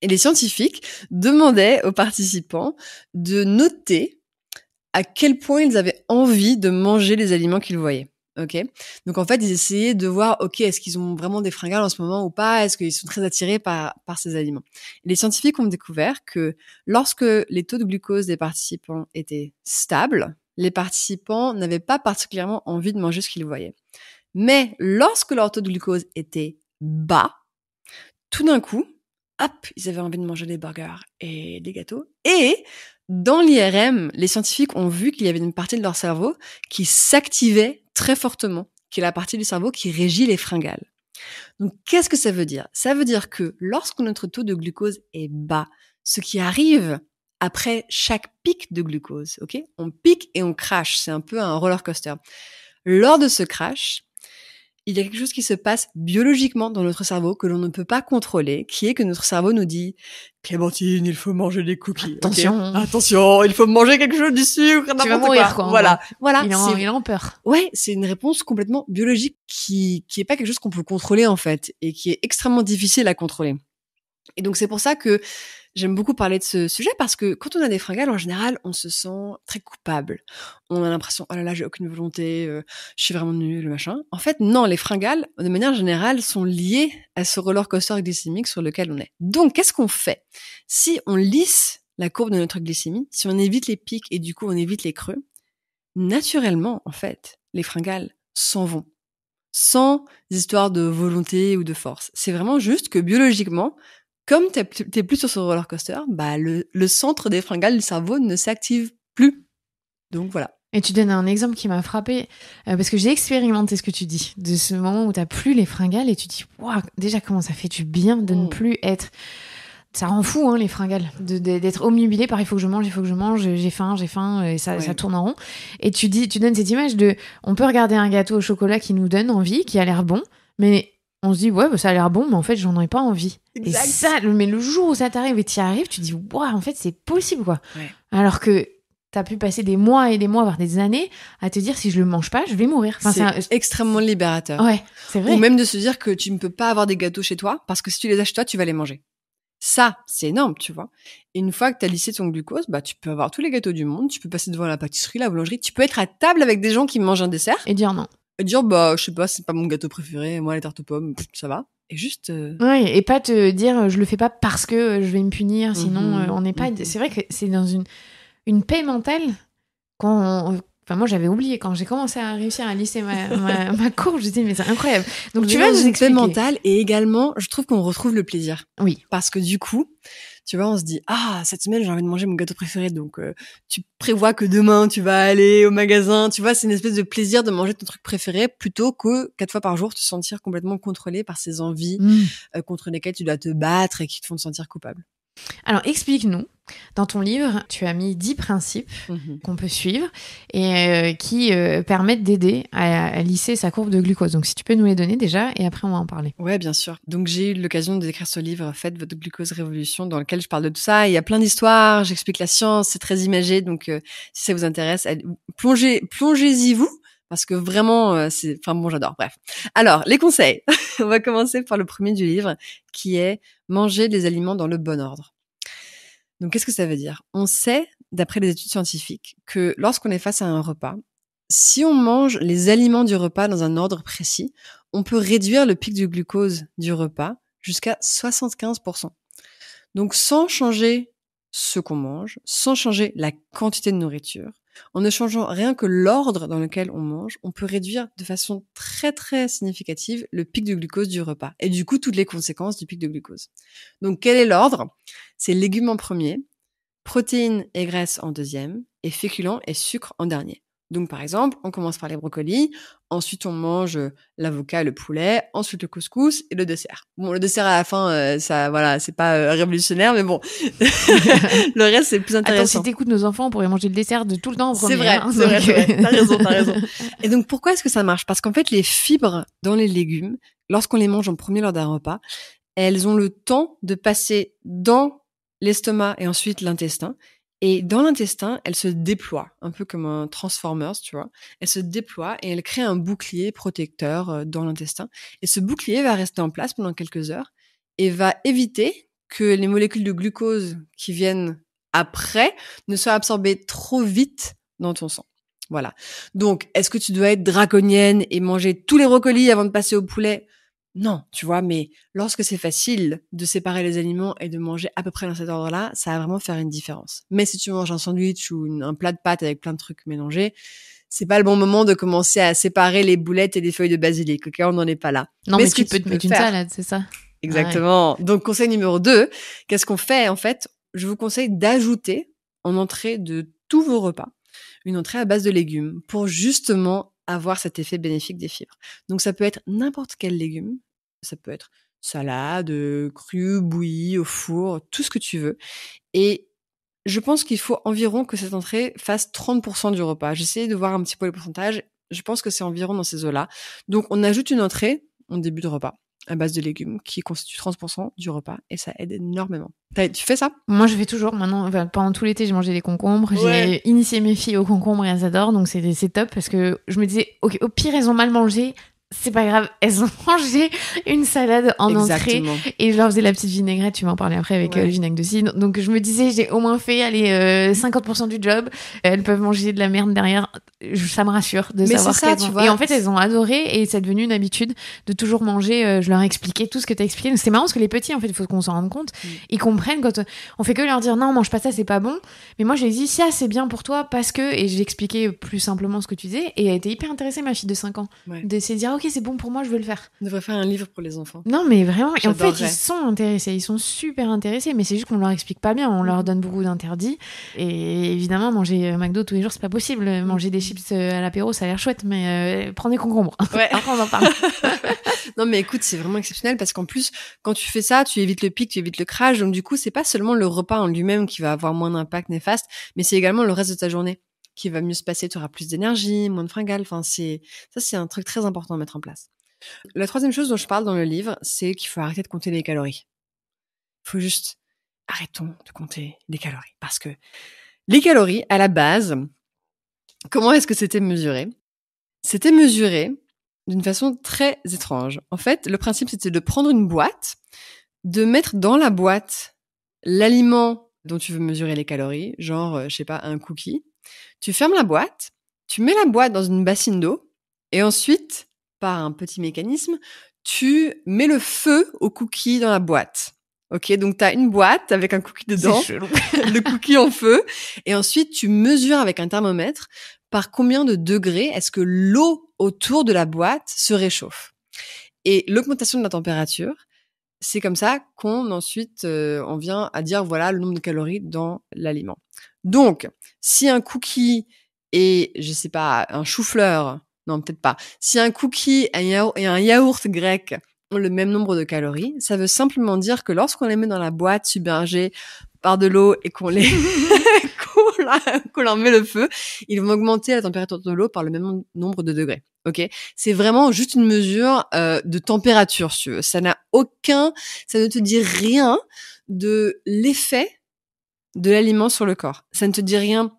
Et les scientifiques demandaient aux participants de noter à quel point ils avaient envie de manger les aliments qu'ils voyaient. Ok. Donc en fait, ils essayaient de voir, ok, est-ce qu'ils ont vraiment des fringales en ce moment ou pas? Est-ce qu'ils sont très attirés par ces aliments? Et les scientifiques ont découvert que lorsque les taux de glucose des participants étaient stables, les participants n'avaient pas particulièrement envie de manger ce qu'ils voyaient. Mais lorsque leur taux de glucose était bas, tout d'un coup, hop, ils avaient envie de manger des burgers et des gâteaux. Et dans l'IRM, les scientifiques ont vu qu'il y avait une partie de leur cerveau qui s'activait très fortement, qui est la partie du cerveau qui régit les fringales. Donc, qu'est-ce que ça veut dire? Ça veut dire que lorsque notre taux de glucose est bas, ce qui arrive après chaque pic de glucose, ok? On pique et on crash. C'est un peu un roller coaster. Lors de ce crash, il y a quelque chose qui se passe biologiquement dans notre cerveau que l'on ne peut pas contrôler, qui est que notre cerveau nous dit « Clémentine, il faut manger des cookies. Attention. Okay. Attention, il faut manger quelque chose du sucre, n'importe Tu vas mourir, quoi. Voilà. Il est en peur. Ouais, c'est une réponse complètement biologique qui est pas quelque chose qu'on peut contrôler, en fait, et qui est extrêmement difficile à contrôler. Et donc, c'est pour ça que j'aime beaucoup parler de ce sujet parce que quand on a des fringales, en général, on se sent très coupable. On a l'impression, oh là là, j'ai aucune volonté, je suis vraiment nulle, machin. En fait, non, les fringales, de manière générale, sont liées à ce roller coaster glycémique sur lequel on est. Donc, qu'est-ce qu'on fait? Si on lisse la courbe de notre glycémie, si on évite les pics et du coup, on évite les creux, naturellement, en fait, les fringales s'en vont. Sans histoire de volonté ou de force. C'est vraiment juste que biologiquement, comme t'es plus sur ce roller coaster, bah le centre des fringales du cerveau ne s'active plus. Donc voilà. Et tu donnes un exemple qui m'a frappée, parce que j'ai expérimenté ce que tu dis, de ce moment où t'as plus les fringales et tu te dis, waouh, déjà comment ça fait du bien de ne plus être... Ça rend fou, hein, les fringales, d'être omnubilé par il faut que je mange, j'ai faim, et ça tourne en rond. Et tu donnes cette image de, on peut regarder un gâteau au chocolat qui nous donne envie, qui a l'air bon, mais on se dit, ouais, bah, ça a l'air bon, mais en fait, j'en ai pas envie. Exact. Et ça, mais le jour où ça t'arrive et t'y arrives, tu te dis, waouh, en fait, c'est possible, quoi. Ouais. Alors que t'as pu passer des mois et des mois, voire des années, à te dire, si je le mange pas, je vais mourir. Enfin, c'est extrêmement libérateur. Ouais, c'est vrai. Ou même de se dire que tu ne peux pas avoir des gâteaux chez toi, parce que si tu les as chez toi, tu vas les manger. Ça, c'est énorme, tu vois. Et une fois que t'as lissé ton glucose, bah, tu peux avoir tous les gâteaux du monde, tu peux passer devant la pâtisserie, la boulangerie, tu peux être à table avec des gens qui mangent un dessert. Et dire non. Et dire, bah, je sais pas, c'est pas mon gâteau préféré, moi, les tartes aux pommes, ça va. Et juste... Ouais, et pas te dire, je le fais pas parce que je vais me punir, sinon, on n'est pas... C'est vrai que c'est dans une paix mentale Enfin, moi, j'avais oublié quand j'ai commencé à réussir à lisser ma courbe, je me disais, mais c'est incroyable. Donc, tu vas nous expliquer. Paix mentale et également, je trouve qu'on retrouve le plaisir. Oui. Parce que du coup, tu vois, on se dit, ah, cette semaine, j'ai envie de manger mon gâteau préféré. Donc, tu prévois que demain, tu vas aller au magasin. Tu vois, c'est une espèce de plaisir de manger ton truc préféré plutôt que 4 fois par jour te sentir complètement contrôlé par ces envies contre lesquelles tu dois te battre et qui te font te sentir coupable. Alors, explique-nous. Dans ton livre, tu as mis 10 principes qu'on peut suivre et qui permettent d'aider à lisser sa courbe de glucose. Donc, si tu peux nous les donner déjà, et après, on va en parler. Ouais, bien sûr. Donc, j'ai eu l'occasion d'écrire ce livre, Faites votre glucose révolution, dans lequel je parle de tout ça. Il y a plein d'histoires, j'explique la science, c'est très imagé. Donc, si ça vous intéresse, plongez-y vous. Parce que vraiment, j'adore. Bref. Alors, les conseils. On va commencer par le premier du livre, qui est manger les aliments dans le bon ordre. Donc, qu'est-ce que ça veut dire? On sait, d'après les études scientifiques, que lorsqu'on est face à un repas, si on mange les aliments du repas dans un ordre précis, on peut réduire le pic du glucose du repas jusqu'à 75%. Donc, sans changer ce qu'on mange, sans changer la quantité de nourriture, en ne changeant rien que l'ordre dans lequel on mange, on peut réduire de façon très très significative le pic de glucose du repas et du coup toutes les conséquences du pic de glucose. Donc quel est l'ordre? C'est légumes en premier, protéines et graisses en deuxième et féculents et sucres en dernier. Donc par exemple, on commence par les brocolis, ensuite on mange l'avocat, le poulet, ensuite le couscous et le dessert. Bon, le dessert à la fin, c'est pas révolutionnaire, mais bon, le reste c'est plus intéressant. Attends, si t'écoutes nos enfants, on pourrait manger le dessert de tout le temps en premier. C'est vrai. T'as raison. Et donc pourquoi est-ce que ça marche? Parce qu'en fait, les fibres dans les légumes, lorsqu'on les mange en premier lors d'un repas, elles ont le temps de passer dans l'estomac et ensuite l'intestin. Et dans l'intestin, elles se déploient, un peu comme un Transformers, tu vois. Elles se déploient et elles créent un bouclier protecteur dans l'intestin. Et ce bouclier va rester en place pendant quelques heures et va éviter que les molécules de glucose qui viennent après ne soient absorbées trop vite dans ton sang. Voilà. Donc, est-ce que tu dois être draconienne et manger tous les brocolis avant de passer au poulet ? Non, tu vois, mais lorsque c'est facile de séparer les aliments et de manger à peu près dans cet ordre-là, ça va vraiment faire une différence. Mais si tu manges un sandwich ou un plat de pâtes avec plein de trucs mélangés, c'est pas le bon moment de commencer à séparer les boulettes et les feuilles de basilic. Ok, on n'en est pas là. Non, mais tu peux te mettre une salade, c'est ça? Exactement. Ouais. Donc, conseil numéro 2, qu'est-ce qu'on fait en fait ? Je vous conseille d'ajouter en entrée de tous vos repas une entrée à base de légumes pour justement avoir cet effet bénéfique des fibres. Donc, ça peut être n'importe quel légume. Ça peut être salade, crue, bouillie, au four, tout ce que tu veux. Et je pense qu'il faut environ que cette entrée fasse 30% du repas. J'essaie de voir un petit peu les pourcentages. Je pense que c'est environ dans ces eaux-là. Donc, on ajoute une entrée en début de repas à base de légumes qui constitue 30% du repas et ça aide énormément. Tu fais ça ? Moi, je fais toujours. Maintenant, pendant tout l'été, j'ai mangé des concombres. Ouais. J'ai initié mes filles aux concombres et elles adorent, donc c'est top parce que je me disais, ok, au pire, elles ont mal mangé. C'est pas grave, elles ont mangé une salade en entrée et je leur faisais la petite vinaigrette, tu m'en parlais après avec le vinaigre de cidre. Donc je me disais, j'ai au moins fait 50% du job. Elles peuvent manger de la merde derrière. Ça me rassure de savoir qu'elles ont... Et en fait, elles ont adoré et c'est devenu une habitude de toujours manger. Je leur expliquais tout ce que t'as expliqué. Donc c'est marrant parce que les petits, en fait, il faut qu'on s'en rende compte. Ils comprennent quand on fait que leur dire non, mange pas ça, c'est pas bon. Mais moi, je les dis, ça, c'est bien pour toi parce que... Et j'ai expliqué plus simplement ce que tu disais et elle était hyper intéressée, ma fille de 5 ans. D'essayer de dire, ok, c'est bon pour moi, je veux le faire. On devrait faire un livre pour les enfants. Non, mais vraiment. Et en fait, ils sont intéressés. Ils sont super intéressés, mais c'est juste qu'on leur explique pas bien. On leur donne beaucoup d'interdits. Et évidemment, manger McDo tous les jours, c'est pas possible. Manger des chips à l'apéro, ça a l'air chouette, mais prends des concombres. Ouais. Après, on en parle. Non, mais écoute, c'est vraiment exceptionnel parce qu'en plus, quand tu fais ça, tu évites le pic, tu évites le crash. Donc, du coup, c'est pas seulement le repas en lui-même qui va avoir moins d'impact néfaste, mais c'est également le reste de ta journée qui va mieux se passer. Tu auras plus d'énergie, moins de fringales. Enfin, c'est un truc très important à mettre en place. La troisième chose dont je parle dans le livre, c'est qu'il faut arrêter de compter les calories. Il faut juste arrêtons de compter les calories. Parce que les calories, à la base, comment est-ce que c'était mesuré ? C'était mesuré d'une façon très étrange. En fait, le principe, c'était de prendre une boîte, de mettre dans la boîte l'aliment dont tu veux mesurer les calories, genre, je sais pas, un cookie. Tu fermes la boîte, tu mets la boîte dans une bassine d'eau, et ensuite, par un petit mécanisme, tu mets le feu au cookie dans la boîte. Ok, donc t'as une boîte avec un cookie dedans, le cookie en feu, et ensuite tu mesures avec un thermomètre par combien de degrés est-ce que l'eau autour de la boîte se réchauffe. Et l'augmentation de la température, c'est comme ça qu'on ensuite on vient à dire voilà le nombre de calories dans l'aliment. Donc, si un cookie et je sais pas un chou-fleur, non peut-être pas, si un cookie et un yaourt grec ont le même nombre de calories, ça veut simplement dire que lorsqu'on les met dans la boîte submergée par de l'eau et qu'on leur met le feu, ils vont augmenter la température de l'eau par le même nombre de degrés. Ok, c'est vraiment juste une mesure de température, si tu veux. Ça ne te dit rien de l'effet de l'aliment sur le corps. Ça ne te dit rien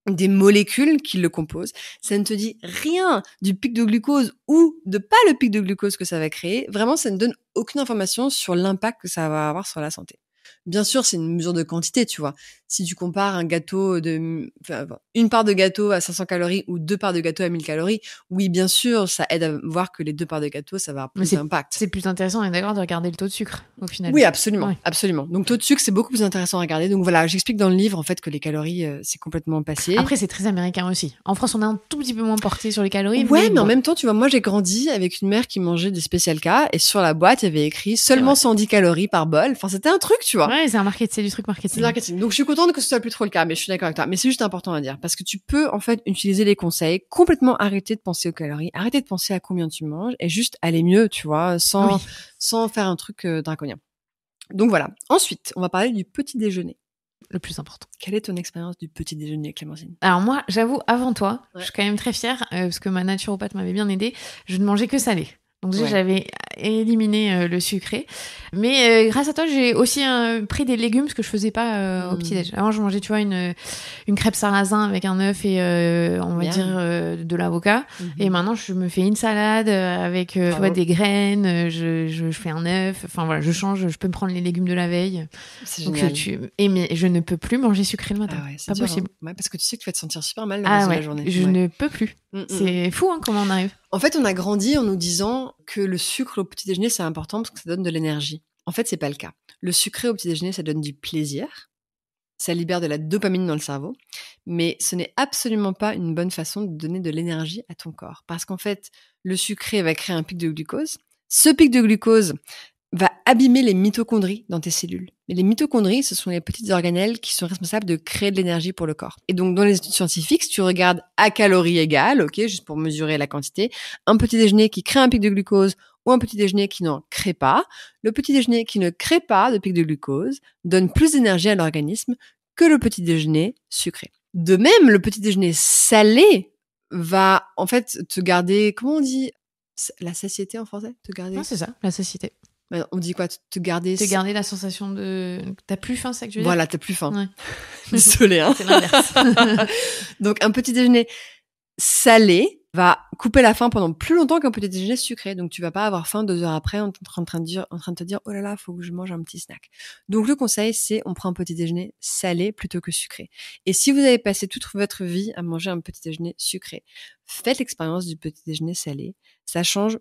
des molécules qui le composent. Ça ne te dit rien du pic de glucose ou de pas le pic de glucose que ça va créer. Vraiment, ça ne donne aucune information sur l'impact que ça va avoir sur la santé. Bien sûr, c'est une mesure de quantité, tu vois. Si tu compares un gâteau une part de gâteau à 500 calories ou 2 parts de gâteau à 1000 calories, oui, bien sûr, ça aide à voir que les 2 parts de gâteau, ça va avoir plus d'impact. C'est plus intéressant, on est d'accord, de regarder le taux de sucre, au final. Oui, absolument, absolument. Donc, taux de sucre, c'est beaucoup plus intéressant à regarder. Donc voilà, j'explique dans le livre, en fait, que les calories, c'est complètement passé. Après, c'est très américain aussi. En France, on a un tout petit peu moins porté sur les calories. Ouais, mais en même temps, tu vois, moi, j'ai grandi avec une mère qui mangeait des Special K et sur la boîte, il y avait écrit seulement 110 calories par bol. Enfin, c'était un truc, tu vois. Ouais, c'est du truc marketing. C'est marketing. Donc, je suis contente que ce soit plus trop le cas, mais je suis d'accord avec toi. Mais c'est juste important à dire parce que tu peux, en fait, utiliser les conseils, complètement arrêter de penser aux calories, arrêter de penser à combien tu manges et juste aller mieux, tu vois, sans faire un truc draconien. Donc voilà. Ensuite, on va parler du petit déjeuner. Le plus important. Quelle est ton expérience du petit déjeuner, Clémentine ? Alors moi, j'avoue, avant toi, je suis quand même très fière parce que ma naturopathe m'avait bien aidée. Je ne mangeais que salé. Donc déjà, Ouais. j'avais éliminé le sucré. Mais grâce à toi, j'ai aussi pris des légumes, ce que je faisais pas au petit-déj. Avant, je mangeais, tu vois, une crêpe sarrasin avec un œuf et, on va Bien. dire, de l'avocat. Et maintenant, je me fais une salade avec, tu vois, Bravo. des graines. Je fais un œuf. Enfin, voilà, je change. Je peux me prendre les légumes de la veille. C'est Donc, génial. mais je ne peux plus manger sucré le matin. Ah ouais, c'est Pas dur, possible. hein. Ouais, parce que tu sais que tu vas te sentir super mal le Ah reste de ouais, la journée. je Ouais. ne peux plus. C'est fou, hein, comment on arrive. En fait, on a grandi en nous disant que le sucre au petit déjeuner, c'est important parce que ça donne de l'énergie. En fait, c'est pas le cas. Le sucré au petit déjeuner, ça donne du plaisir. Ça libère de la dopamine dans le cerveau. Mais ce n'est absolument pas une bonne façon de donner de l'énergie à ton corps. Parce qu'en fait, le sucré va créer un pic de glucose. Ce pic de glucose va abîmer les mitochondries dans tes cellules. Et les mitochondries, ce sont les petites organelles qui sont responsables de créer de l'énergie pour le corps. Et donc, dans les études scientifiques, si tu regardes à calories égales, ok, juste pour mesurer la quantité, un petit déjeuner qui crée un pic de glucose ou un petit déjeuner qui n'en crée pas, le petit déjeuner qui ne crée pas de pic de glucose donne plus d'énergie à l'organisme que le petit déjeuner sucré. De même, le petit déjeuner salé va, en fait, te garder, comment on dit, la satiété en français? Te garder? Non, c'est ça, la satiété. On dit quoi? Te garder... Te garder la sensation de... T'as plus faim, c'est ça que tu veux dire? Voilà, t'as plus faim. Ouais. Désolée, hein. C'est l'inverse. Donc, un petit déjeuner salé va couper la faim pendant plus longtemps qu'un petit déjeuner sucré. Donc, tu vas pas avoir faim 2 heures après en train de te dire, oh là là, faut que je mange un petit snack. Donc, le conseil, c'est on prend un petit déjeuner salé plutôt que sucré. Et si vous avez passé toute votre vie à manger un petit déjeuner sucré, faites l'expérience du petit déjeuner salé. Ça change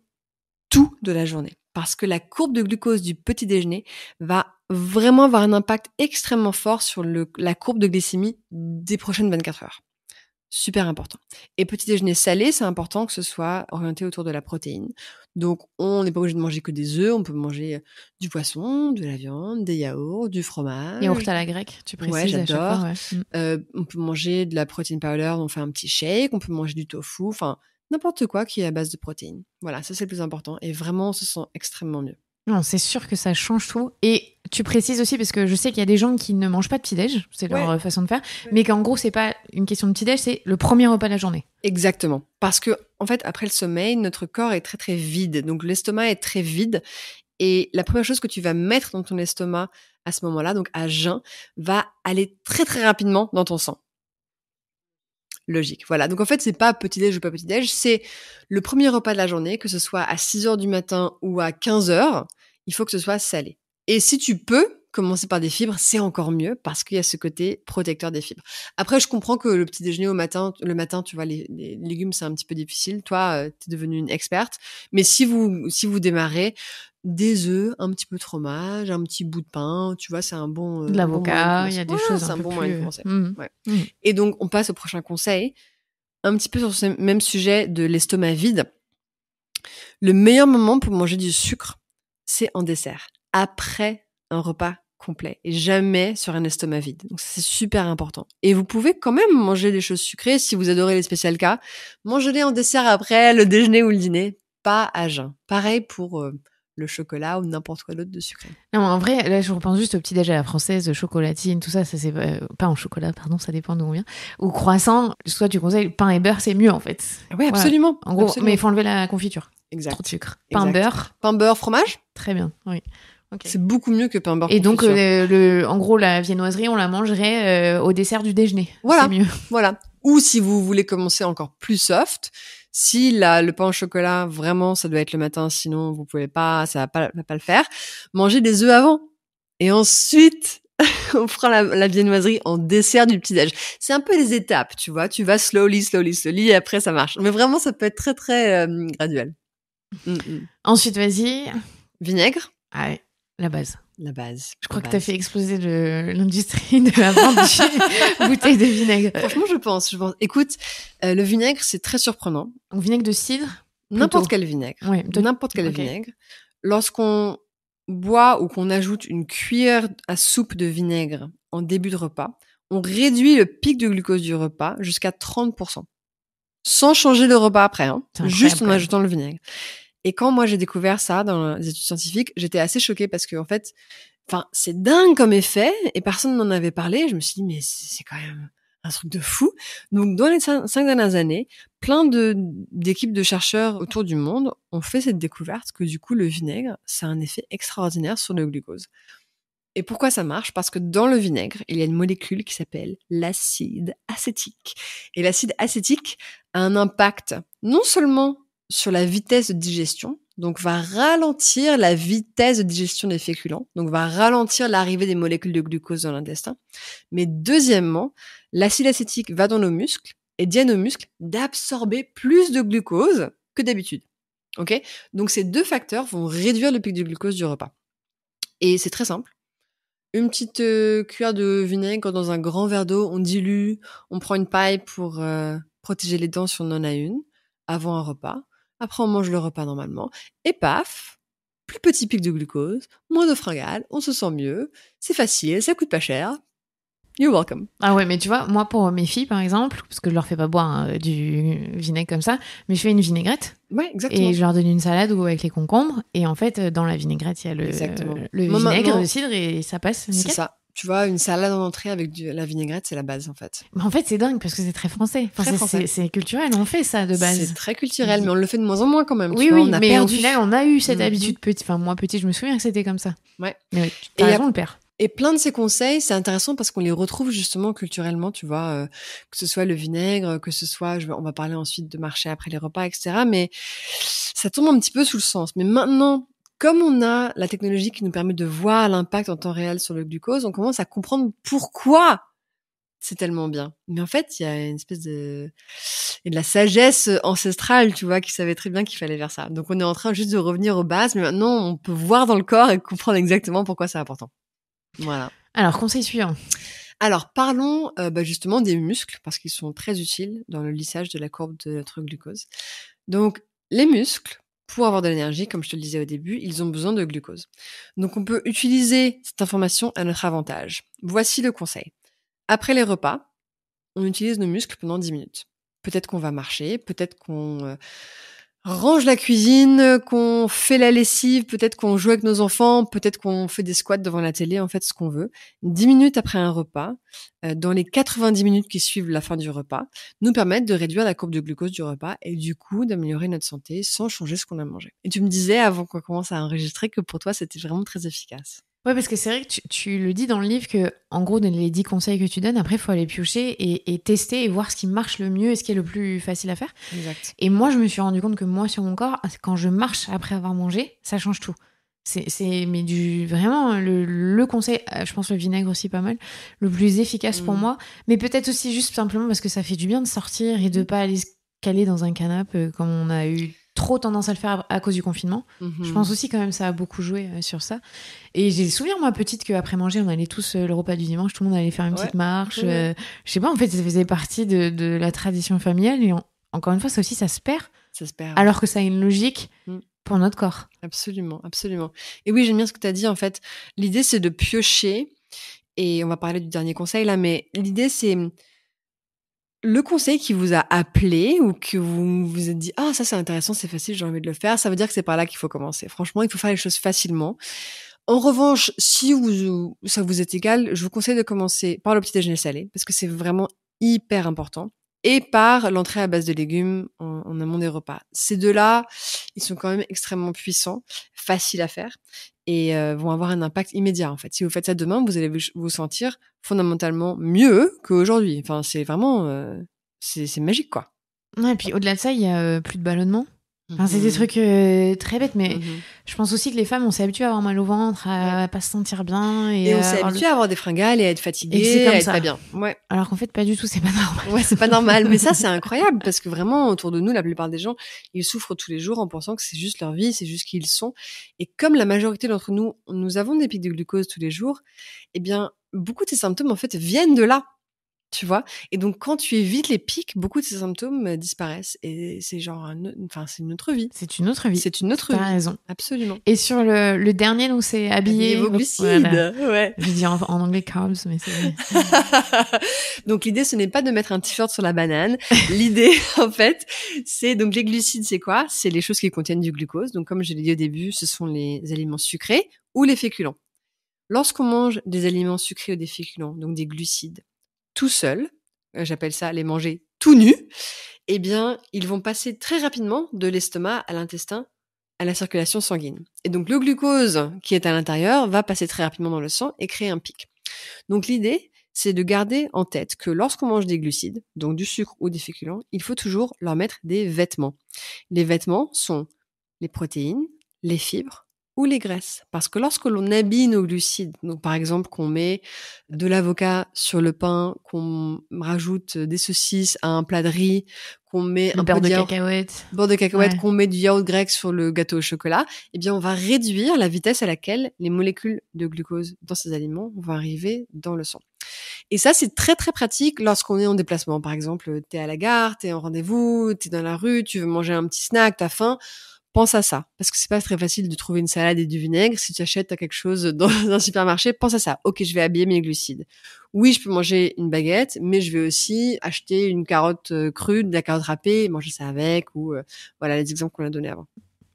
tout de la journée. Parce que la courbe de glucose du petit déjeuner va vraiment avoir un impact extrêmement fort sur la courbe de glycémie des prochaines 24 heures. Super important. Et petit déjeuner salé, c'est important que ce soit orienté autour de la protéine. Donc, on n'est pas obligé de manger que des œufs, on peut manger du poisson, de la viande, des yaourts, du fromage. Yaourt à la grecque, tu précises Ouais, à chaque j'adore. fois. Ouais. On peut manger de la protein powder, on fait un petit shake, on peut manger du tofu, enfin, n'importe quoi qui est à base de protéines. Voilà, ça c'est le plus important. Et vraiment, on se sent extrêmement mieux. Non, c'est sûr que ça change tout. Et tu précises aussi, parce que je sais qu'il y a des gens qui ne mangent pas de petit-déj, c'est leur façon de faire, mais qu'en gros, c'est pas une question de petit-déj, c'est le premier repas de la journée. Exactement. Parce que, en fait, après le sommeil, notre corps est très très vide. Donc l'estomac est très vide. Et la première chose que tu vas mettre dans ton estomac à ce moment-là, donc à jeun, va aller très très rapidement dans ton sang. Logique. Voilà. Donc en fait, c'est pas petit-déj ou pas petit-déj, c'est le premier repas de la journée, que ce soit à 6h du matin ou à 15h, il faut que ce soit salé. Et si tu peux commencer par des fibres, c'est encore mieux parce qu'il y a ce côté protecteur des fibres. Après, je comprends que le petit déjeuner le matin, tu vois, les légumes, c'est un petit peu difficile. Toi, t'es devenue une experte. Mais si vous démarrez, des œufs, un petit peu de fromage, un petit bout de pain, tu vois, c'est un bon... de l'avocat, il y a des choses c'est un bon moyen de commencer. Ouais. Et donc, on passe au prochain conseil. Un petit peu sur ce même sujet de l'estomac vide. Le meilleur moment pour manger du sucre, c'est en dessert. Après un repas complet et jamais sur un estomac vide. Donc c'est super important. Et vous pouvez quand même manger des choses sucrées si vous adorez les spécial K. Mangez-les en dessert après le déjeuner ou le dîner, pas à jeun. Pareil pour le chocolat ou n'importe quoi d'autre de sucré. Non, en vrai, là, je repense juste au petit déj à la française, chocolatine, tout ça, c'est pas en chocolat, pardon, ça dépend d'où on vient. Ou croissant, soit tu conseilles pain et beurre, c'est mieux en fait. Oui, absolument. En gros, absolument. mais il faut enlever la confiture. Exact. Trop de sucre. Pain, beurre. Pain, beurre, fromage. Très bien, oui. Okay. C'est beaucoup mieux que pain, beurre, et confiture. Donc, en gros, la viennoiserie, on la mangerait au dessert du déjeuner. Voilà. C'est mieux. Voilà. Ou si vous voulez commencer encore plus soft, si le pain au chocolat, vraiment, ça doit être le matin, sinon vous pouvez pas, ça va pas le faire. Mangez des œufs avant. Et ensuite, on prend la viennoiserie en dessert du petit-déj. C'est un peu les étapes, tu vois. Tu vas slowly, et après ça marche. Mais vraiment, ça peut être très, très graduel. Ensuite, vas-y. Vinaigre. Ah ouais, la base. La base. Je crois que t'as fait exploser l'industrie de la vente de bouteilles de vinaigre. Franchement, je pense. Écoute, le vinaigre, c'est très surprenant. Donc, vinaigre de cidre? N'importe quel vinaigre. Ouais, n'importe quel vinaigre. Lorsqu'on boit ou qu'on ajoute une cuillère à soupe de vinaigre en début de repas, on réduit le pic de glucose du repas jusqu'à 30%. Sans changer le repas après, hein. Juste en ajoutant le vinaigre. Et quand moi j'ai découvert ça dans les études scientifiques, j'étais assez choquée parce que en fait, c'est dingue comme effet et personne n'en avait parlé. Je me suis dit mais c'est quand même Un truc de fou. Donc, dans les 5 dernières années, plein d'équipes de chercheurs autour du monde ont fait cette découverte que du coup, le vinaigre, ça a un effet extraordinaire sur le glucose. Et pourquoi ça marche? Parce que dans le vinaigre, il y a une molécule qui s'appelle l'acide acétique. Et l'acide acétique a un impact non seulement sur la vitesse de digestion, donc va ralentir la vitesse de digestion des féculents, donc va ralentir l'arrivée des molécules de glucose dans l'intestin. Mais deuxièmement, l'acide acétique va dans nos muscles et dit à nos muscles d'absorber plus de glucose que d'habitude. Ok? Donc ces deux facteurs vont réduire le pic de glucose du repas. Et c'est très simple. Une petite cuillère de vinaigre dans un grand verre d'eau, on dilue, on prend une paille pour protéger les dents si on en a une, avant un repas. Après, on mange le repas normalement. Et paf, plus petit pic de glucose, moins de fringales, on se sent mieux, c'est facile, ça coûte pas cher. You're welcome. Ah ouais, mais tu vois, moi, pour mes filles, par exemple, parce que je leur fais pas boire du vinaigre comme ça, mais je fais une vinaigrette. Ouais, exactement. Et je leur donne une salade ou avec les concombres. Et en fait, dans la vinaigrette, il y a le vinaigre, le cidre, et ça passe nickel. C'est ça. Tu vois, une salade en entrée avec la vinaigrette, c'est la base, en fait. Mais en fait, c'est dingue, parce que c'est très français. Enfin, Très français. C'est culturel, on fait ça de base. C'est très culturel, mais on le fait de moins en moins quand même. Oui, tu vois, oui, on a mais perdu. au final, on a eu cette habitude petite. Enfin, moi, petite, je me souviens que c'était comme ça. Ouais. Mais oui, t'as raison, le père. Et plein de ces conseils, c'est intéressant parce qu'on les retrouve justement culturellement, tu vois, que ce soit le vinaigre, que ce soit, on va parler ensuite de marcher après les repas, etc. Mais ça tombe un petit peu sous le sens. Mais maintenant, comme on a la technologie qui nous permet de voir l'impact en temps réel sur le glucose, on commence à comprendre pourquoi c'est tellement bien. Mais en fait, il y a une espèce de la sagesse ancestrale, tu vois, qui savait très bien qu'il fallait faire ça. Donc on est en train juste de revenir aux bases, mais maintenant on peut voir dans le corps et comprendre exactement pourquoi c'est important. Voilà. Alors, conseil suivant. Alors, parlons justement des muscles, parce qu'ils sont très utiles dans le lissage de la courbe de notre glucose. Donc, les muscles, pour avoir de l'énergie, comme je te le disais au début, ils ont besoin de glucose. Donc, on peut utiliser cette information à notre avantage. Voici le conseil. Après les repas, on utilise nos muscles pendant 10 minutes. Peut-être qu'on va marcher, peut-être qu'on range la cuisine, qu'on fait la lessive, peut-être qu'on joue avec nos enfants, peut-être qu'on fait des squats devant la télé, en fait, ce qu'on veut. 10 minutes après un repas, dans les 90 minutes qui suivent la fin du repas, nous permettent de réduire la courbe de glucose du repas et du coup d'améliorer notre santé sans changer ce qu'on a mangé. Et tu me disais, avant qu'on commence à enregistrer, que pour toi, c'était vraiment très efficace. Ouais, parce que c'est vrai que tu le dis dans le livre que, en gros, les 10 conseils que tu donnes, après, il faut aller piocher et tester et voir ce qui marche le mieux et ce qui est le plus facile à faire. Exact. Et moi, je me suis rendu compte que moi, sur mon corps, quand je marche après avoir mangé, ça change tout. Mais vraiment, le conseil, je pense le vinaigre aussi pas mal, le plus efficace pour moi. Mais peut-être aussi juste simplement parce que ça fait du bien de sortir et de pas aller se caler dans un canapé comme on a eu trop tendance à le faire à cause du confinement. Je pense aussi quand même ça a beaucoup joué sur ça. Et j'ai le souvenir, moi, petite, qu'après manger, on allait tous, le repas du dimanche, tout le monde allait faire une petite marche. Je sais pas, en fait, ça faisait partie de la tradition familiale. Et encore une fois, ça aussi, ça se perd. Ça se perd. Alors que ça a une logique pour notre corps. Absolument, absolument. Et oui, j'aime bien ce que tu as dit, en fait. L'idée, c'est de piocher. Et on va parler du dernier conseil, là, mais l'idée, c'est le conseil qui vous a appelé ou que vous vous êtes dit « Ah, ça, c'est intéressant, c'est facile, j'ai envie de le faire », ça veut dire que c'est par là qu'il faut commencer. Franchement, il faut faire les choses facilement. En revanche, si ça vous est égal, je vous conseille de commencer par le petit déjeuner salé, parce que c'est vraiment hyper important, et par l'entrée à base de légumes en amont des repas. Ces deux-là, ils sont quand même extrêmement puissants, faciles à faire, et vont avoir un impact immédiat, en fait. Si vous faites ça demain, vous allez vous sentir fondamentalement mieux qu'aujourd'hui. Enfin, c'est vraiment... c'est magique, quoi. Ouais, et puis au-delà de ça, il y a plus de ballonnement. Enfin, c'est des trucs très bêtes, mais je pense aussi que les femmes, on s'est habitué à avoir mal au ventre, à pas se sentir bien. Et on s'est habitué à avoir des fringales et à être fatigué, à être pas bien. Ouais. Alors qu'en fait, pas du tout, c'est pas normal. Ouais, c'est pas normal. Mais ça, c'est incroyable parce que vraiment, autour de nous, la plupart des gens, ils souffrent tous les jours en pensant que c'est juste leur vie, c'est juste qui ils sont. Et comme la majorité d'entre nous, nous avons des pics de glucose tous les jours, eh bien, beaucoup de ces symptômes, en fait, viennent de là. Tu vois? Et donc, quand tu évites les pics, beaucoup de ces symptômes disparaissent. Et c'est genre, c'est une autre vie. C'est une autre vie. C'est une autre vie. T'as raison. Absolument. Et sur le dernier, donc, c'est habiller vos glucides. Voilà. Ouais. Je dis en anglais carbs, mais c'est vrai. Donc, l'idée, ce n'est pas de mettre un t-shirt sur la banane. L'idée, en fait, c'est, donc, les glucides, c'est quoi? C'est les choses qui contiennent du glucose. Donc, comme je l'ai dit au début, ce sont les aliments sucrés ou les féculents. Lorsqu'on mange des aliments sucrés ou des féculents, donc des glucides, tout seul, j'appelle ça les manger tout nus, eh bien, ils vont passer très rapidement de l'estomac à l'intestin, à la circulation sanguine. Et donc, le glucose qui est à l'intérieur va passer très rapidement dans le sang et créer un pic. Donc, l'idée, c'est de garder en tête que lorsqu'on mange des glucides, donc du sucre ou des féculents, il faut toujours leur mettre des vêtements. Les vêtements sont les protéines, les fibres ou les graisses. Parce que lorsque l'on habille nos glucides, donc par exemple qu'on met de l'avocat sur le pain, qu'on rajoute des saucisses à un plat de riz, qu'on met un beurre peu de yaourt, cacahuètes. beurre de cacahuètes, Ouais. qu'on met du yaourt grec sur le gâteau au chocolat, eh bien on va réduire la vitesse à laquelle les molécules de glucose dans ces aliments vont arriver dans le sang. Et ça, c'est très très pratique lorsqu'on est en déplacement. Par exemple, t'es à la gare, t'es en rendez-vous, t'es dans la rue, tu veux manger un petit snack, t'as faim. Pense à ça, parce que c'est pas très facile de trouver une salade et du vinaigre. Si tu achètes quelque chose dans un supermarché, pense à ça. Ok, je vais habiller mes glucides. Oui, je peux manger une baguette, mais je vais aussi acheter une carotte crue, de la carotte râpée, et manger ça avec, ou voilà les exemples qu'on a donnés avant.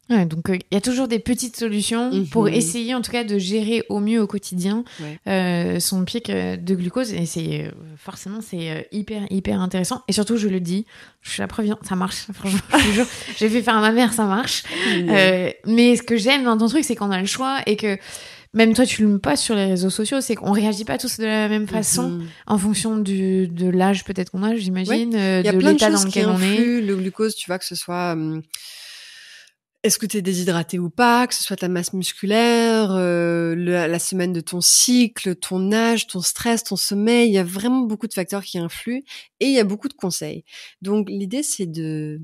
Ouais, donc il y a toujours des petites solutions pour essayer en tout cas de gérer au mieux au quotidien son pic de glucose, et c'est forcément c'est hyper intéressant, et surtout je le dis, je suis la preuve, ça marche, franchement je te jure, j'ai fait faire à ma mère, ça marche. Mais ce que j'aime dans ton truc, c'est qu'on a le choix, et que même toi tu le passes sur les réseaux sociaux, c'est qu'on réagit pas tous de la même façon en fonction de l'âge peut-être qu'on a, j'imagine, de l'état dans lequel on est. Le glucose, tu vois, que ce soit est-ce que tu es déshydraté ou pas, que ce soit ta masse musculaire, la semaine de ton cycle, ton âge, ton stress, ton sommeil, il y a vraiment beaucoup de facteurs qui influent, et il y a beaucoup de conseils. Donc l'idée, c'est de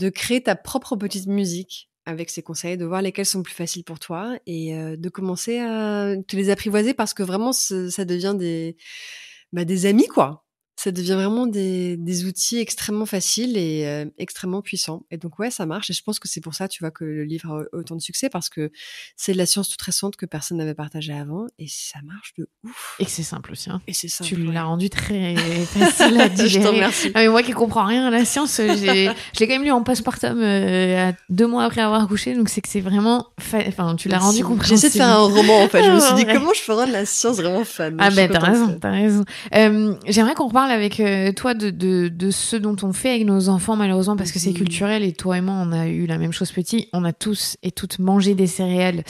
créer ta propre petite musique avec ces conseils, de voir lesquels sont plus faciles pour toi, et de commencer à te les apprivoiser, parce que vraiment ça devient des amis, quoi. Ça devient vraiment des outils extrêmement faciles et extrêmement puissants. Et donc ouais, ça marche. Et je pense que c'est pour ça, tu vois, que le livre a autant de succès, parce que c'est de la science toute récente que personne n'avait partagée avant, et ça marche de ouf. Et que c'est simple aussi. Hein. Et c'est simple. Tu l'as rendu très facile à digérer. Je t'en remercie. Ah, mais moi qui comprends rien à la science, je l'ai quand même lu en postpartum 2 mois après avoir accouché, donc c'est que c'est vraiment, enfin tu l'as rendu compréhensible. J'essaie de faire un roman en fait. Je me suis dit comment je peux rendre la science vraiment fun. Ah ben t'as raison. J'aimerais qu'on reparle avec toi de ce dont on fait avec nos enfants, malheureusement, parce que c'est culturel, et toi et moi on a eu la même chose petit, on a tous et toutes mangé des céréales,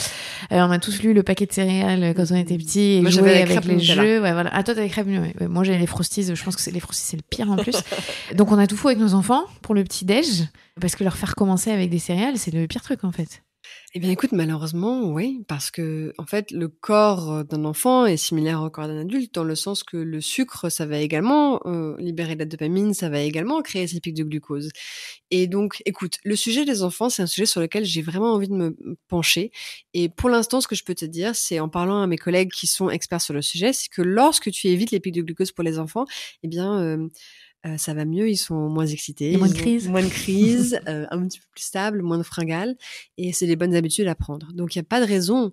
on a tous lu le paquet de céréales quand on était petits, et moi, joué avec les jeux. Ouais, voilà. Ah, toi t'avais crêpes, ouais. Moi j'ai les Frosties, je pense que les Frosties c'est le pire en plus. Donc on a tout fou avec nos enfants pour le petit déj, parce que leur faire commencer avec des céréales, c'est le pire truc en fait. Eh bien, écoute, malheureusement, oui, parce que, en fait, le corps d'un enfant est similaire au corps d'un adulte, dans le sens que le sucre, ça va également libérer de la dopamine, ça va également créer ces pics de glucose. Et donc, écoute, le sujet des enfants, c'est un sujet sur lequel j'ai vraiment envie de me pencher. Et pour l'instant, ce que je peux te dire, c'est, en parlant à mes collègues qui sont experts sur le sujet, c'est que lorsque tu évites les pics de glucose pour les enfants, eh bien, ça va mieux, ils sont moins excités. Moins de crise. Moins de crise, un petit peu plus stable, moins de fringales. Et c'est les bonnes habitudes à prendre. Donc, il n'y a pas de raison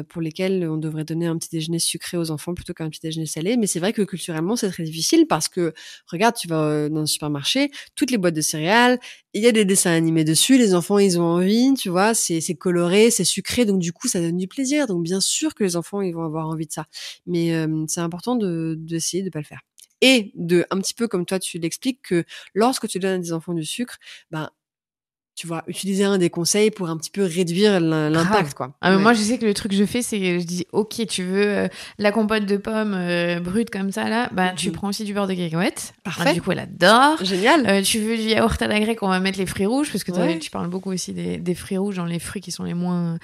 pour lesquelles on devrait donner un petit déjeuner sucré aux enfants plutôt qu'un petit déjeuner salé. Mais c'est vrai que culturellement, c'est très difficile, parce que, regarde, tu vas dans un supermarché, toutes les boîtes de céréales, il y a des dessins animés dessus, les enfants, ils ont envie, tu vois, c'est coloré, c'est sucré, donc du coup, ça donne du plaisir. Donc, bien sûr que les enfants, ils vont avoir envie de ça. Mais c'est important d'essayer de pas le faire. Et un petit peu comme toi tu l'expliques, que lorsque tu donnes à des enfants du sucre, ben tu vois, utiliser un des conseils pour un petit peu réduire l'impact, quoi. Ah, mais moi, je sais que le truc que je fais, c'est que je dis, ok, tu veux la compote de pommes brute comme ça, là, bah, tu prends aussi du beurre de cacahuète. Parfait. Du coup, elle adore. Génial. Tu veux du yaourt à la grecque, on va mettre les fruits rouges, parce que tu parles beaucoup aussi des fruits rouges dans les fruits qui sont les moins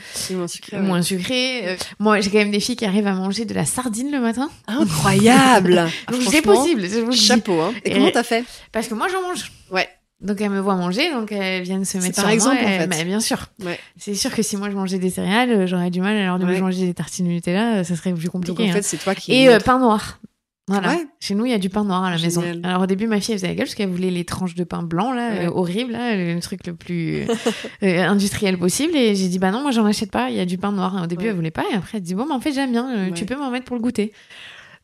sucrés. Moi, j'ai quand même des filles qui arrivent à manger de la sardine le matin. Incroyable. Donc, c'est possible. Chapeau, hein. Et comment t'as fait? Parce que moi, j'en mange. Ouais. Donc elles me voient manger, donc elles viennent se mettre par sur exemple, moi. en fait. Mais bien sûr. Ouais. C'est sûr que si moi je mangeais des céréales, j'aurais du mal. Alors de manger des tartines Nutella, ça serait plus compliqué. Donc en fait, c'est toi qui. Et pain noir. Voilà. Ouais. Chez nous, il y a du pain noir à la maison. Génial. Alors au début, ma fille elle faisait la gueule parce qu'elle voulait les tranches de pain blanc là, horrible là, le truc le plus industriel possible. Et j'ai dit bah non, moi j'en achète pas. Il y a du pain noir. Au début, elle voulait pas, et après elle dit bon, mais en fait j'aime bien. Tu peux m'en mettre pour le goûter.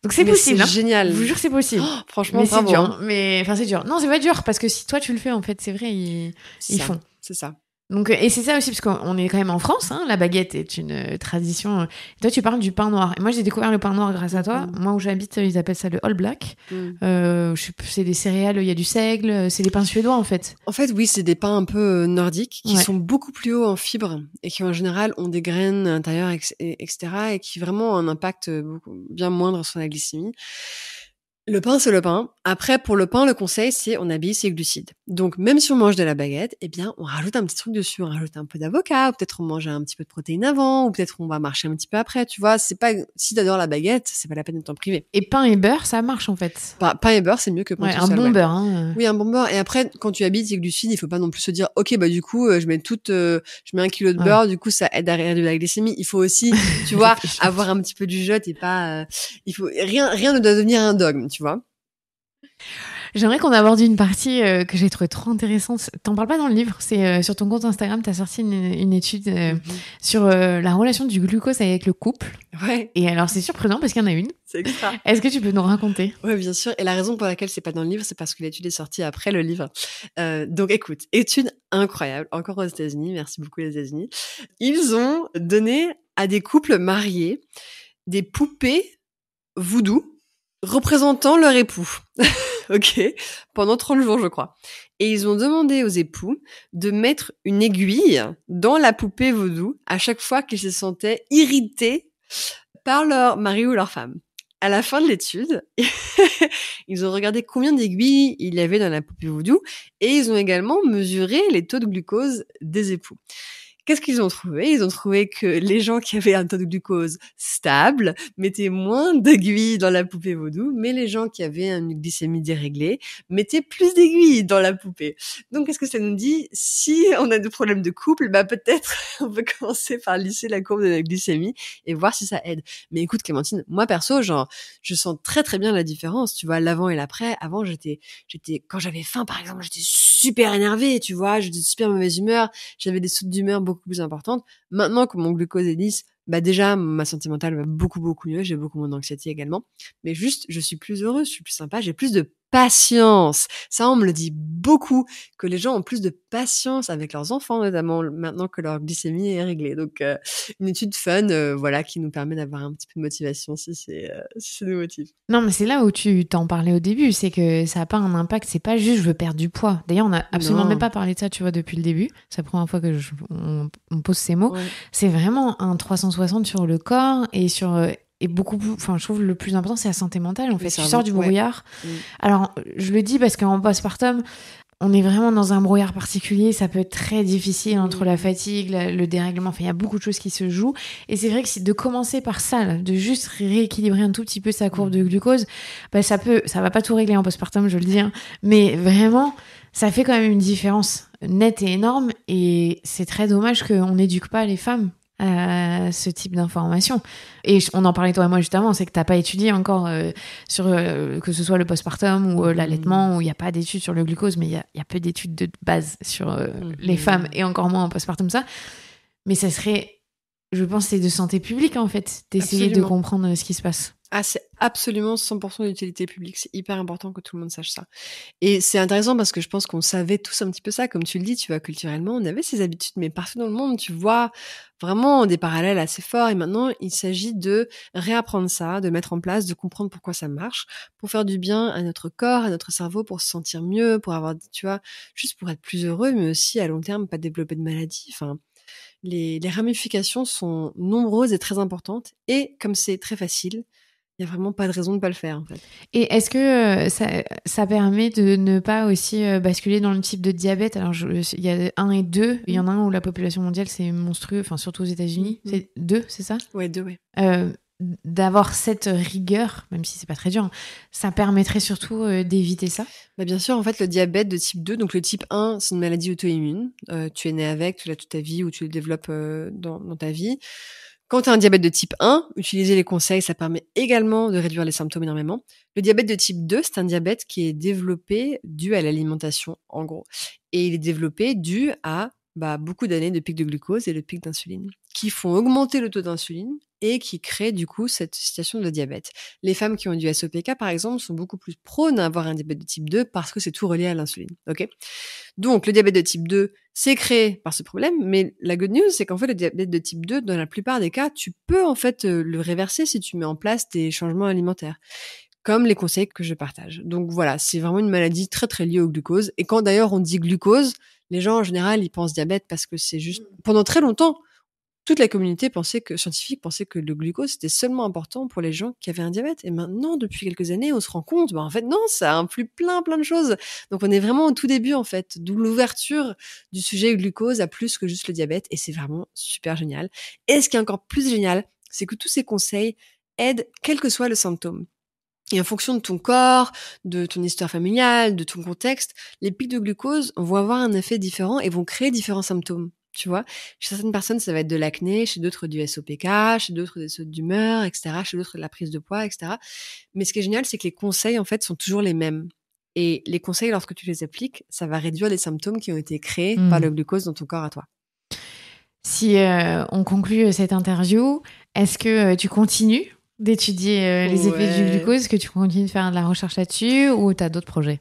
Donc c'est possible. C'est génial. Je vous jure, c'est possible. Oh, franchement, mais bravo. c'est dur. Mais enfin, c'est dur. Non, c'est pas dur, parce que si toi tu le fais, en fait, c'est vrai, ils font. C'est ça. Donc, et c'est ça aussi, parce qu'on est quand même en France, hein, la baguette est une tradition. Toi, tu parles du pain noir. Et moi, j'ai découvert le pain noir grâce à toi. Moi, où j'habite, ils appellent ça le all black. Je sais plus, c'est des céréales, il y a du seigle, c'est des pains suédois, en fait. En fait, oui, c'est des pains un peu nordiques qui sont beaucoup plus hauts en fibres et qui, en général, ont des graines à l'intérieur, etc. et qui vraiment ont un impact bien moindre sur la glycémie. Le pain, c'est le pain. Après, pour le pain, le conseil, c'est on habille ses glucides. Donc, même si on mange de la baguette, eh bien, on rajoute un petit truc dessus. On rajoute un peu d'avocat, ou peut-être on mange un petit peu de protéines avant, ou peut-être on va marcher un petit peu après. Tu vois, c'est pas, si t'adores la baguette, c'est pas la peine de t'en priver. Et pain et beurre, ça marche, en fait. Pain et beurre, c'est mieux que pain tout un seul. Bon beurre, hein. Oui, un bon beurre. Et après, quand tu habilles tes glucides, il faut pas non plus se dire, OK, bah, du coup, je mets je mets 1 kilo de beurre, du coup, ça aide à réduire la glycémie. Il faut aussi, tu vois, avoir un petit peu du jeu et pas, rien ne doit devenir un dogme, tu vois. J'aimerais qu'on aborde une partie que j'ai trouvée trop intéressante. T'en parles pas dans le livre, c'est sur ton compte Instagram, t'as sorti une étude sur la relation du glucose avec le couple. Ouais. Et alors, c'est surprenant parce qu'il y en a une. C'est extra. Est-ce que tu peux nous raconter ? Ouais, bien sûr. Et la raison pour laquelle c'est pas dans le livre, c'est parce que l'étude est sortie après le livre. Donc, écoute, étude incroyable, encore aux États-Unis. Merci beaucoup les États-Unis. Ils ont donné à des couples mariés des poupées voodoo représentant leur époux. OK, pendant 30 jours, je crois. Et ils ont demandé aux époux de mettre une aiguille dans la poupée vaudou à chaque fois qu'ils se sentaient irrités par leur mari ou leur femme. À la fin de l'étude, ils ont regardé combien d'aiguilles il y avait dans la poupée vaudou et ils ont également mesuré les taux de glucose des époux. Qu'est-ce qu'ils ont trouvé ? Ils ont trouvé que les gens qui avaient un taux de glucose stable mettaient moins d'aiguilles dans la poupée vaudou, mais les gens qui avaient une glycémie déréglée mettaient plus d'aiguilles dans la poupée. Donc, qu'est-ce que ça nous dit ? Si on a des problèmes de couple, bah peut-être on peut commencer par lisser la courbe de la glycémie et voir si ça aide. Mais écoute, Clémentine, moi perso, je sens très très bien la différence. Tu vois, l'avant et l'après. Avant, j'étais quand j'avais faim, par exemple, j'étais super énervée. Tu vois, j'étais super mauvaise humeur. J'avais des sautes d'humeur beaucoup plus importante. Maintenant que mon glucose est lisse, bah déjà, ma santé mentale va beaucoup, beaucoup mieux. J'ai beaucoup moins d'anxiété également. Mais juste, je suis plus heureuse, je suis plus sympa, j'ai plus de patience. Ça, on me le dit beaucoup, que les gens ont plus de patience avec leurs enfants, notamment maintenant que leur glycémie est réglée. Donc, une étude fun, voilà, qui nous permet d'avoir un petit peu de motivation si ça nous motive. Non, mais c'est là où tu t'en parlais au début, c'est que ça n'a pas un impact, c'est pas juste je veux perdre du poids. D'ailleurs, on n'a absolument même pas parlé de ça, tu vois, depuis le début. C'est la première fois que on pose ces mots. Ouais. C'est vraiment un 360 sur le corps et sur... Et beaucoup plus, enfin, je trouve le plus important, c'est la santé mentale. En fait, tu sors du brouillard. Ouais. Alors, je le dis parce qu'en postpartum, on est vraiment dans un brouillard particulier. Ça peut être très difficile entre la fatigue, le dérèglement. Enfin, il y a beaucoup de choses qui se jouent. Et c'est vrai que de commencer par ça, là, de juste rééquilibrer un tout petit peu sa courbe de glucose, bah, ça va pas tout régler en postpartum, je le dis, hein. Mais vraiment, ça fait quand même une différence nette et énorme. Et c'est très dommage qu'on n'éduque pas les femmes à ce type d'information. Et on en parlait toi et moi juste avant, c'est que t'as pas étudié encore sur que ce soit le postpartum ou l'allaitement, où il n'y a pas d'études sur le glucose, mais il y a peu d'études de base sur les femmes et encore moins en postpartum ça. Mais ça serait, je pense, c'est de santé publique en fait, d'essayer de comprendre ce qui se passe. Ah, c'est absolument 100% d'utilité publique. C'est hyper important que tout le monde sache ça. Et c'est intéressant parce que je pense qu'on savait tous un petit peu ça. Comme tu le dis, tu vois, culturellement, on avait ces habitudes, mais partout dans le monde, tu vois vraiment des parallèles assez forts. Et maintenant, il s'agit de réapprendre ça, de mettre en place, de comprendre pourquoi ça marche, pour faire du bien à notre corps, à notre cerveau, pour se sentir mieux, pour avoir, tu vois, juste pour être plus heureux, mais aussi à long terme, pas développer de maladies. Enfin, les ramifications sont nombreuses et très importantes. Et comme c'est très facile, il n'y a vraiment pas de raison de ne pas le faire, en fait. Et est-ce que ça permet de ne pas aussi basculer dans le type de diabète ? Alors, il y a 1 et 2. Il y en a un où la population mondiale, c'est monstrueux, enfin, surtout aux États-Unis. C'est 2, c'est ça ? Ouais, 2, ouais. D'avoir cette rigueur, même si c'est pas très dur, ça permettrait surtout d'éviter ça ? Bah bien sûr, en fait, le diabète de type 2, donc le type 1, c'est une maladie auto-immune. Tu es né avec, tu l'as toute ta vie ou tu le développes dans ta vie. Quand tu as un diabète de type 1, utiliser les conseils, ça permet également de réduire les symptômes énormément. Le diabète de type 2, c'est un diabète qui est développé dû à l'alimentation, en gros. Et il est développé dû à beaucoup d'années de pics de glucose et de pics d'insuline, qui font augmenter le taux d'insuline et qui crée du coup cette situation de diabète. Les femmes qui ont du SOPK, par exemple, sont beaucoup plus prônes à avoir un diabète de type 2 parce que c'est tout relié à l'insuline. Ok ? Donc, le diabète de type 2, c'est créé par ce problème, mais la good news, c'est qu'en fait, le diabète de type 2, dans la plupart des cas, tu peux en fait le réverser si tu mets en place des changements alimentaires, comme les conseils que je partage. Donc voilà, c'est vraiment une maladie très très liée au glucose. Et quand d'ailleurs on dit glucose, les gens en général, ils pensent diabète parce que c'est juste... Pendant très longtemps, toute la communauté scientifique pensait que le glucose c'était seulement important pour les gens qui avaient un diabète. Et maintenant, depuis quelques années, on se rend compte, en fait, non, ça inclut plein de choses. Donc, on est vraiment au tout début, en fait, d'où l'ouverture du sujet glucose à plus que juste le diabète. Et c'est vraiment super génial. Et ce qui est encore plus génial, c'est que tous ces conseils aident, quel que soit le symptôme. Et en fonction de ton corps, de ton histoire familiale, de ton contexte, les pics de glucose vont avoir un effet différent et vont créer différents symptômes. Tu vois, chez certaines personnes, ça va être de l'acné, chez d'autres du SOPK, chez d'autres des sautes d'humeur, etc., chez d'autres de la prise de poids, etc. Mais ce qui est génial, c'est que les conseils, en fait, sont toujours les mêmes. Et les conseils, lorsque tu les appliques, ça va réduire les symptômes qui ont été créés par le glucose dans ton corps à toi. Si on conclut cette interview, est-ce que tu continues d'étudier les effets du glucose? Est-ce que tu continues de faire de la recherche là-dessus ou tu as d'autres projets?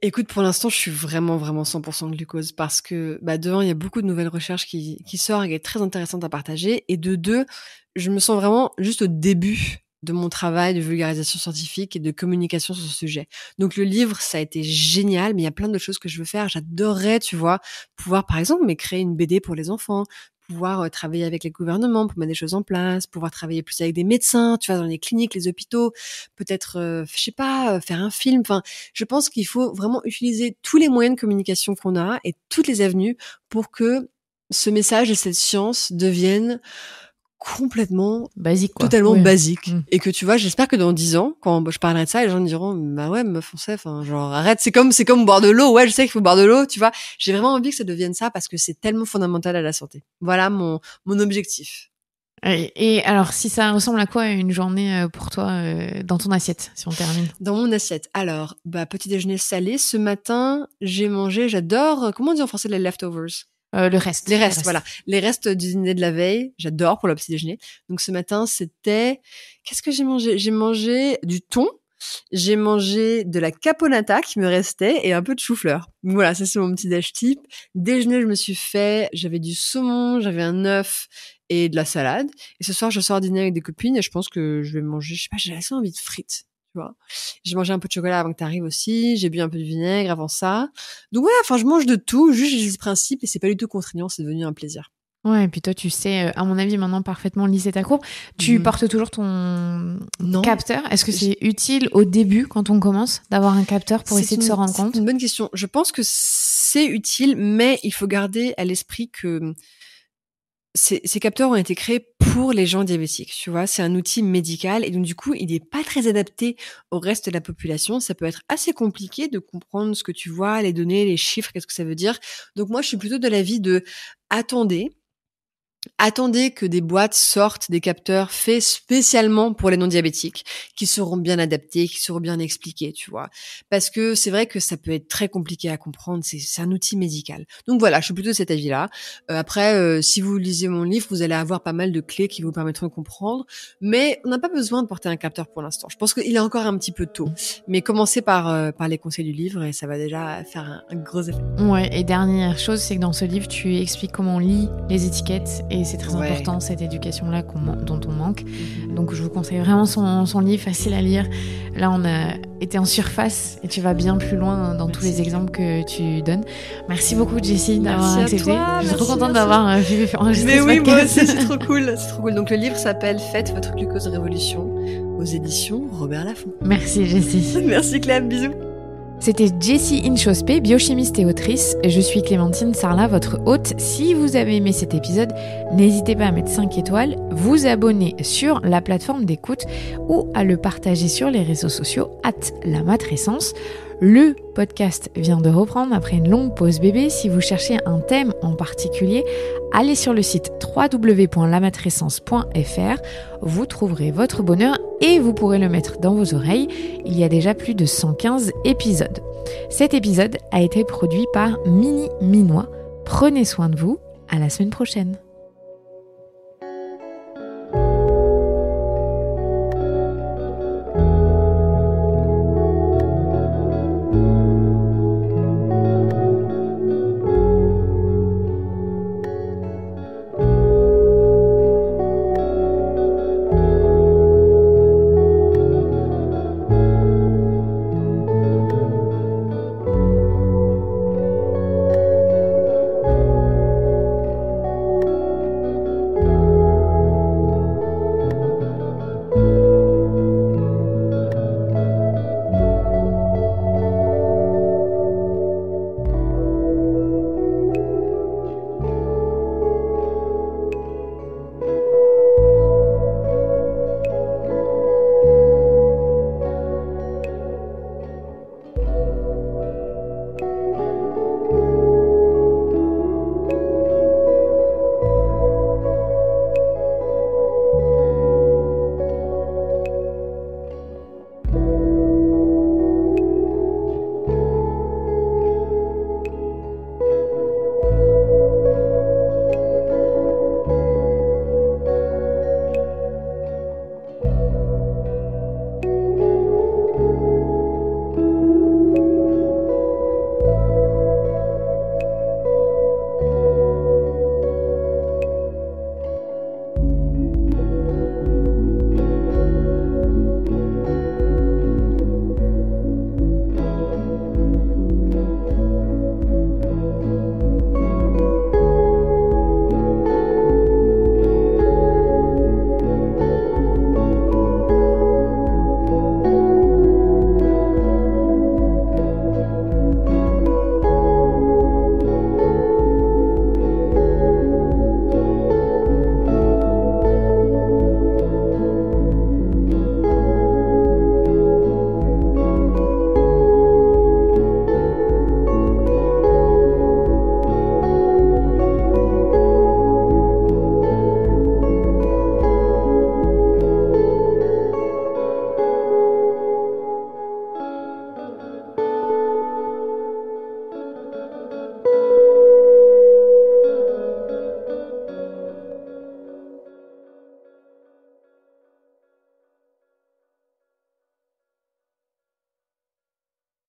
Écoute, pour l'instant, je suis vraiment 100% glucose parce que, de un, il y a beaucoup de nouvelles recherches qui sortent et qui est très intéressantes à partager. Et de deux, je me sens vraiment juste au début de mon travail de vulgarisation scientifique et de communication sur ce sujet. Donc, le livre, ça a été génial, mais il y a plein de choses que je veux faire. J'adorerais, tu vois, pouvoir, par exemple, créer une BD pour les enfants, pouvoir travailler avec les gouvernements pour mettre des choses en place, pouvoir travailler plus avec des médecins, tu vois, dans les cliniques, les hôpitaux, peut-être, faire un film. Enfin, je pense qu'il faut vraiment utiliser tous les moyens de communication qu'on a et toutes les avenues pour que ce message et cette science deviennent complètement basique, quoi. Totalement basique. Et que tu vois, j'espère que dans 10 ans, quand je parlerai de ça, les gens me diront, ouais, meuf, on sait, genre, arrête, c'est comme boire de l'eau. Ouais, je sais qu'il faut boire de l'eau, tu vois. J'ai vraiment envie que ça devienne ça parce que c'est tellement fondamental à la santé. Voilà mon objectif. Et alors, si ça ressemble à quoi une journée pour toi dans ton assiette, si on termine? Dans mon assiette. Alors, petit déjeuner salé. Ce matin, j'ai mangé, j'adore, comment on dit en français les leftovers? Le reste. Les restes, voilà. Les restes du dîner de la veille, j'adore pour le petit déjeuner. Donc ce matin, c'était... Qu'est-ce que j'ai mangé? J'ai mangé du thon, j'ai mangé de la caponata qui me restait et un peu de chou-fleur. Donc voilà, ça c'est mon petit déj type. Déjeuner, j'avais du saumon, j'avais un œuf et de la salade. Et ce soir, je sors dîner avec des copines et je pense que je vais manger, je sais pas, j'ai assez envie de frites. Tu vois, j'ai mangé un peu de chocolat avant que t'arrives aussi, j'ai bu un peu de vinaigre avant ça. Donc voilà, je mange de tout, juste j'ai ce principe et c'est pas du tout contraignant, c'est devenu un plaisir. Ouais, et puis toi, tu sais, à mon avis, maintenant parfaitement lisser ta courbe. Tu portes toujours ton capteur. Est-ce que c'est utile au début, quand on commence, d'avoir un capteur pour essayer de se rendre compte? C'est une bonne question. Je pense que c'est utile, mais il faut garder à l'esprit que ces capteurs ont été créés pour les gens diabétiques, tu vois, c'est un outil médical et donc du coup, il n'est pas très adapté au reste de la population. Ça peut être assez compliqué de comprendre ce que tu vois, les données, les chiffres, qu'est-ce que ça veut dire. Donc moi, je suis plutôt de l'avis de attendez que des boîtes sortent des capteurs faits spécialement pour les non-diabétiques, qui seront bien adaptés, qui seront bien expliqués, tu vois. Parce que c'est vrai que ça peut être très compliqué à comprendre, c'est un outil médical. Donc voilà, je suis plutôt de cet avis-là. Après, si vous lisez mon livre, vous allez avoir pas mal de clés qui vous permettront de comprendre, mais on n'a pas besoin de porter un capteur pour l'instant. Je pense qu'il est encore un petit peu tôt. Mais commencez par les conseils du livre et ça va déjà faire un gros effet. Ouais, et dernière chose, c'est que dans ce livre, tu expliques comment on lit les étiquettes. Et c'est très important, cette éducation-là dont on manque. Donc, je vous conseille vraiment son livre, facile à lire. Là, on a été en surface et tu vas bien plus loin dans tous les exemples que tu donnes. Merci beaucoup, Jessie, d'avoir accepté. Je suis trop contente d'avoir vu enregistrer ce podcast. Mais oui, moi aussi, c'est trop cool. C'est trop cool. Donc, le livre s'appelle « Faites votre glucose révolution » aux éditions Robert Laffont. Merci, Jessie. Merci, Clem. Bisous. C'était Jessie Inchospé, biochimiste et autrice. Je suis Clémentine Sarlat, votre hôte. Si vous avez aimé cet épisode, n'hésitez pas à mettre 5 étoiles, vous abonner sur la plateforme d'écoute ou à le partager sur les réseaux sociaux @lamatrescence. Le podcast vient de reprendre après une longue pause bébé. Si vous cherchez un thème en particulier, allez sur le site www.lamatrescence.fr. Vous trouverez votre bonheur et vous pourrez le mettre dans vos oreilles. Il y a déjà plus de 115 épisodes. Cet épisode a été produit par Mini Minois. Prenez soin de vous. À la semaine prochaine.